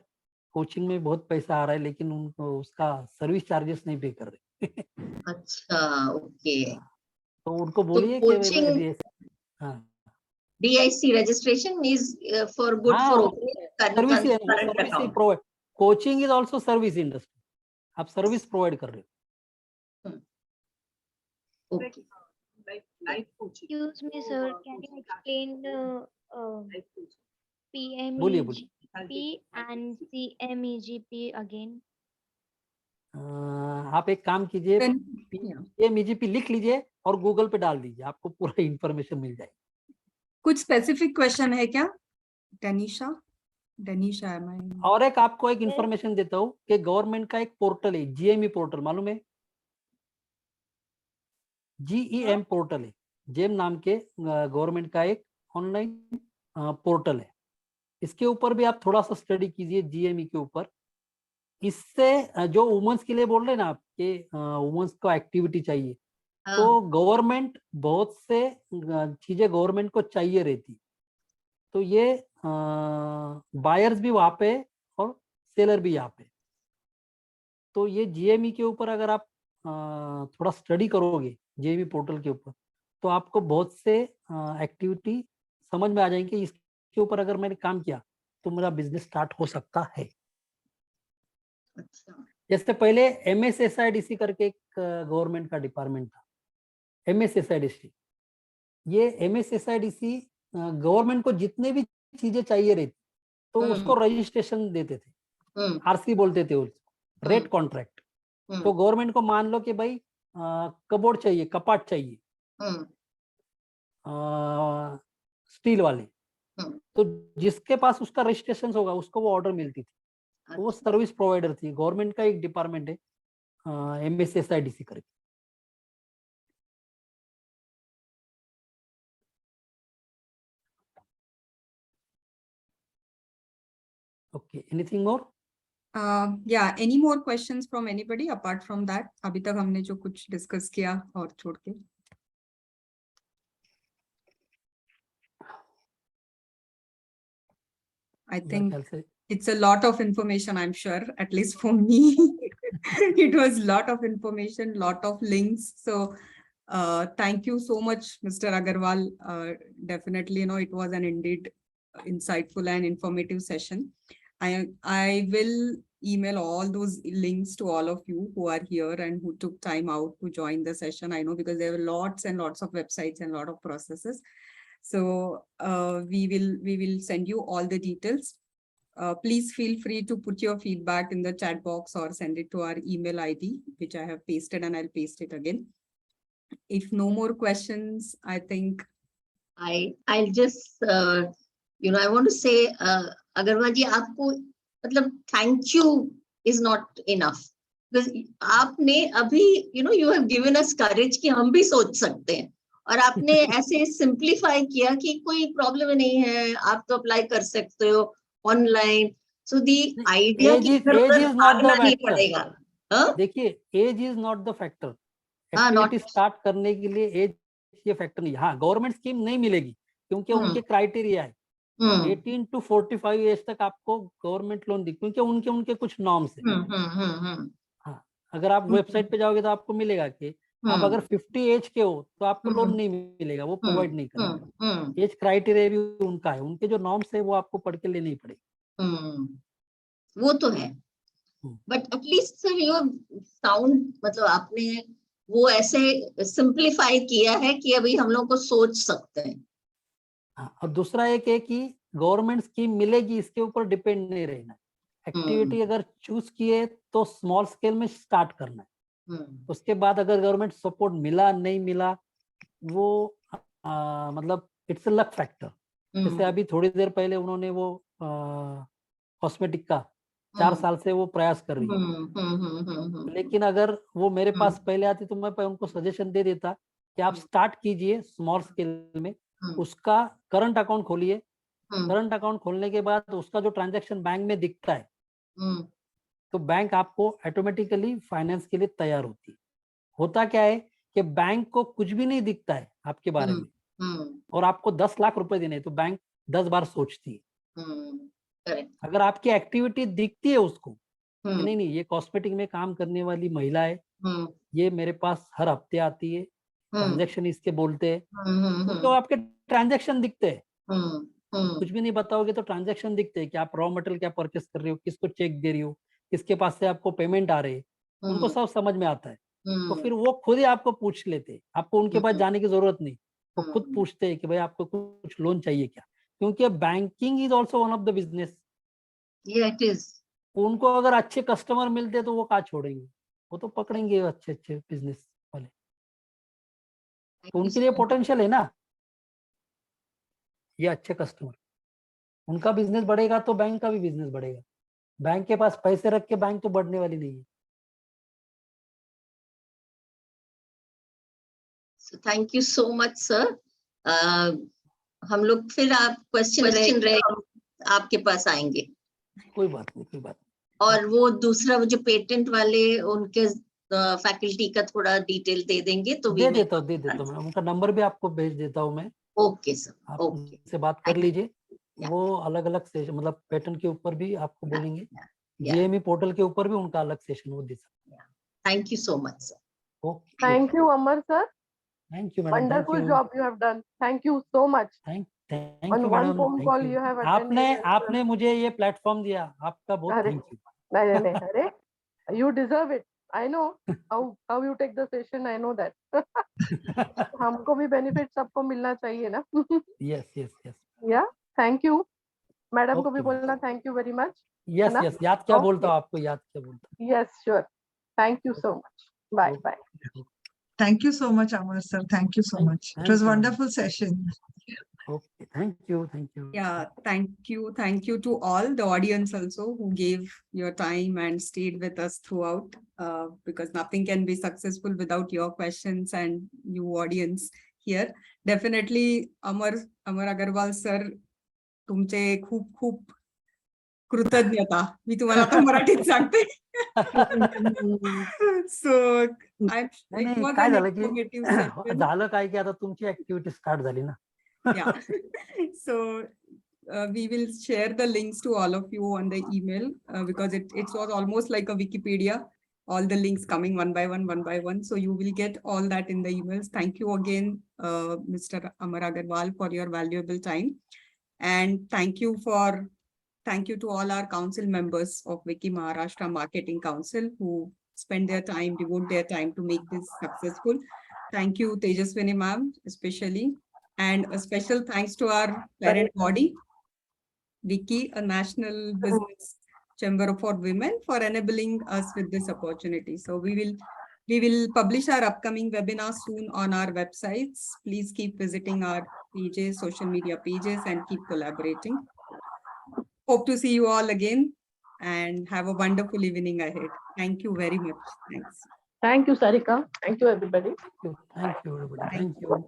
कोचिंग में बहुत पैसा आ रहा है लेकिन उनको उसका सर्विस चार्जेस नहीं पे कर रहे। अच्छा, ओके। तो उनको तो बोलिए कि कोचिंग हाँ DIC registration is for good हाँ for वो opening सर्विस ही है ना, current service he account. Provide, coaching is also service industry, आप सर्विस प्रोवाइड कर रहे हो। Okay. Excuse me, sir. Can you explain the बोलिए बोलिए। PMEGP and CMEGP again? आप एक काम कीजिए, Yeah. PMEGP लिख लीजिए और गूगल पे डाल दीजिए, आपको पूरा इंफॉर्मेशन मिल जाएगी। कुछ स्पेसिफिक क्वेश्चन है क्या डनीशा? डनीशा am I? और एक आपको एक इंफॉर्मेशन देता हूँ कि गवर्नमेंट का एक पोर्टल है, GME पोर्टल, मालूम है? GEM पोर्टल है, जेम नाम के गवर्नमेंट का एक ऑनलाइन पोर्टल है। इसके ऊपर भी आप थोड़ा सा स्टडी कीजिए, GME के ऊपर। इससे जो वुमेन्स के लिए बोल रहे हैं ना आप कि वुमेन्स को एक्टिविटी चाहिए, तो गवर्नमेंट बहुत से चीजें गवर्नमेंट को चाहिए रहती, तो ये बायर्स भी वहां पे और सेलर भी यहाँ पे। तो ये GME के ऊपर अगर आप थोड़ा स्टडी करोगे, GME पोर्टल के ऊपर, तो आपको बहुत से एक्टिविटी समझ में आ जाएंगे। इसके ऊपर अगर मैंने काम किया तो मेरा बिजनेस स्टार्ट हो सकता है। अच्छा। जैसे पहले MSSIDC करके एक गवर्नमेंट का डिपार्टमेंट था, MSSIDC। ये MSSIDC गवर्नमेंट को जितने भी चीजें चाहिए रहती तो उसको रजिस्ट्रेशन देते थे, RC बोलते थे उसको, रेट कॉन्ट्रैक्ट। तो गवर्नमेंट को मान लो कि भाई कबोर्ड चाहिए, कपाट चाहिए, स्टील वाले, तो जिसके पास उसका रजिस्ट्रेशन होगा उसको वो ऑर्डर मिलती थी। तो वो सर्विस प्रोवाइडर थी, गवर्नमेंट का एक डिपार्टमेंट है MSSIDC करके। Okay, anything more? Yeah, any more questions from anybody apart from that? अभी तक हमने जो कुछ डिस्कस किया और छोड़ के। I think it's a lot of information, I'm sure, at least for me. It was lot of information, lot of links. So thank you so much, Mr. Agarwal. Definitely, it was an indeed insightful and informative session. I will email all those links to all of you who are here and who took time out to join the session. I know because there were lots and lots of websites and a lot of processes. So we will send you all the details. Please feel free to put your feedback in the chat box or send it to our email ID, which I have pasted, and I'll paste it again. If no more questions, I think I'll just I want to say Agarwal ji, आपको मतलब thank you is not enough, because आपने अभी you have given us courage कि हम भी सोच सकते हैं, और आपने ऐसे सिंप्लीफाई किया कि कोई प्रॉब्लम नहीं है, आप तो अप्लाई कर सकते हो ऑनलाइन। सो दी आइडिया की भागना नहीं पड़ेगा। देखिए, age is not the factor, activity start करने के लिए एज ये फैक्टर नहीं। हाँ, गवर्नमेंट स्कीम नहीं मिलेगी क्योंकि उनके क्राइटेरिया है 18 to 45 एज तक आपको गवर्नमेंट लोन दी, क्योंकि उनके कुछ नॉर्म्स है। हाँ, अगर आप वेबसाइट पे जाओगे तो आपको मिलेगा कि आप अगर 50 एज के हो तो आपको लोन नहीं मिलेगा, वो प्रोवाइड नहीं करेंगे। एज क्राइटेरिया भी उनका है, उनके जो नॉर्म्स है वो आपको पढ़ के लेने ही पड़ेगी। वो तो है, but at least sir you sound, मतलब आपने वो ऐसे सिंप्लीफाई किया है कि अभी हम लोग को सोच सकते हैं। और दूसरा एक है कि गवर्नमेंट स्कीम मिलेगी इसके ऊपर डिपेंड नहीं रहना है। एक्टिविटी अगर चूज किए तो स्मॉल स्केल में स्टार्ट करना है, उसके बाद अगर गवर्नमेंट सपोर्ट मिला नहीं मिला वो मतलब इट्स अ लक फैक्टर। जैसे अभी थोड़ी देर पहले उन्होंने वो कॉस्मेटिक का 4 साल से वो प्रयास कर रही है, लेकिन अगर वो मेरे पास पहले आती तो मैं उनको सजेशन दे देता कि आप स्टार्ट कीजिए स्मॉल स्केल में, उसका करंट अकाउंट खोलिए। करंट अकाउंट खोलने के बाद उसका जो ट्रांजैक्शन बैंक में दिखता है तो बैंक आपको ऑटोमेटिकली फाइनेंस के लिए तैयार होती है। होता क्या है कि बैंक को कुछ भी नहीं दिखता है आपके बारे में और आपको 10 लाख रुपए देने तो बैंक 10 बार सोचती है। अगर आपकी एक्टिविटी दिखती है उसको कि नहीं ये कॉस्मेटिक में काम करने वाली महिला है, हम्म, ये मेरे पास हर हफ्ते आती है, ट्रांजैक्शन इसके बोलते हैं, हम्म, तो आपके ट्रांजैक्शन दिखते हैं। हम्म, हम्म, कुछ भी नहीं बताओगे तो ट्रांजैक्शन दिखते हैं कि आप रॉ मटेरियल क्या परचेस कर रहे हो, किसको चेक दे रही हो, किसके पास से आपको पेमेंट आ रही है, उनको सब समझ में आता है। तो फिर वो खुद ही आपको पूछ लेते हैं, आपको उनके पास जाने की जरूरत नहीं, वो खुद पूछते हैं कि भाई आपको कुछ लोन चाहिए क्या, क्योंकि banking is also one of the business. Yeah, it is. उनको अगर अच्छे कस्टमर मिलते तो वो कहाँ छोड़ेंगे, वो तो पकड़ेंगे अच्छे अच्छे बिजनेस वाले, तो उनके लिए पोटेंशियल है ना ये अच्छे कस्टमर। उनका बिजनेस बढ़ेगा तो बैंक का भी बिजनेस बढ़ेगा। बैंक के पास पैसे रख के बैंक तो बढ़ने वाली नहीं है। So thank you so much, sir. हम लोग फिर आप क्वेश्चन रहे आपके पास आएंगे। कोई बात नहीं, कोई बात नहीं। और वो दूसरा वो जो पेटेंट वाले उनके फैकल्टी का थोड़ा डिटेल दे देंगे तो दे देता हूँ मैं, उनका नंबर भी आपको भेज देता हूँ मैं। ओके सर, आप ओके, उनसे बात कर लीजिए। Yeah. वो अलग अलग सेशन, मतलब पेटेंट के ऊपर भी आपको बोलेंगे, Yeah. जीएमई पोर्टल के ऊपर भी उनका अलग सेशन वो दे सकते हैं। Thank you so much sir. Okay, Thank you, Amar sir. Thank you madam, thank Wonderful you, job you have done. Thank you so much. Thank On you one madam, phone thank call you. you have आपने attended. आपने मुझे ये platform दिया, आपका बहुत अरे, thank you. नहीं, अरे, you deserve it. I know how you take the session. I know that. हमको भी बेनिफिट सबको मिलना चाहिए ना। Yes yes yes yeah thank you madam को भी Okay, बोलना thank you very much. Yes ना? यस, याद क्या Okay. बोलता हूँ आपको, याद क्या बोलता yes sure thank you so much bye हूँ। Bye. Thank you so much, Amar sir. Thank you so much. It was you, madam. wonderful session. Okay, thank you, thank you. Yeah, thank you to all the audience also who gave your time and stayed with us throughout, because nothing can be successful without your questions and you audience here. Definitely, Amar Agarwal sir, तुमचे खूप खूप कृतज्ञता, मी तुम्हाला आता मराठीत सांगते. So it was काय an झालं informative की session. झालं काय की आता तुमची ऍक्टिव्हिटी स्टार्ट झाली ना. Yeah. So we will share the links to all of you on the email, because it was almost like a Wikipedia, all the links coming one by one. So you will get all that in the emails. Thank you again, Mr. Amar Agarwal, for your valuable time. And thank you to all our council members of Wiki Maharashtra Marketing Council who devote their time to make this successful. Thank you, Tejaswini ma'am, especially. And a special thanks to our parent body, Wiki, a national business chamber for women, for enabling us with this opportunity. So we will publish our upcoming webinar soon on our websites. Please keep visiting our pages, social media pages, and keep collaborating. Hope to see you all again and have a wonderful evening ahead. Thank you very much. Thanks. Thank you Sarika thank you everybody. Thank you, everybody. Thank you.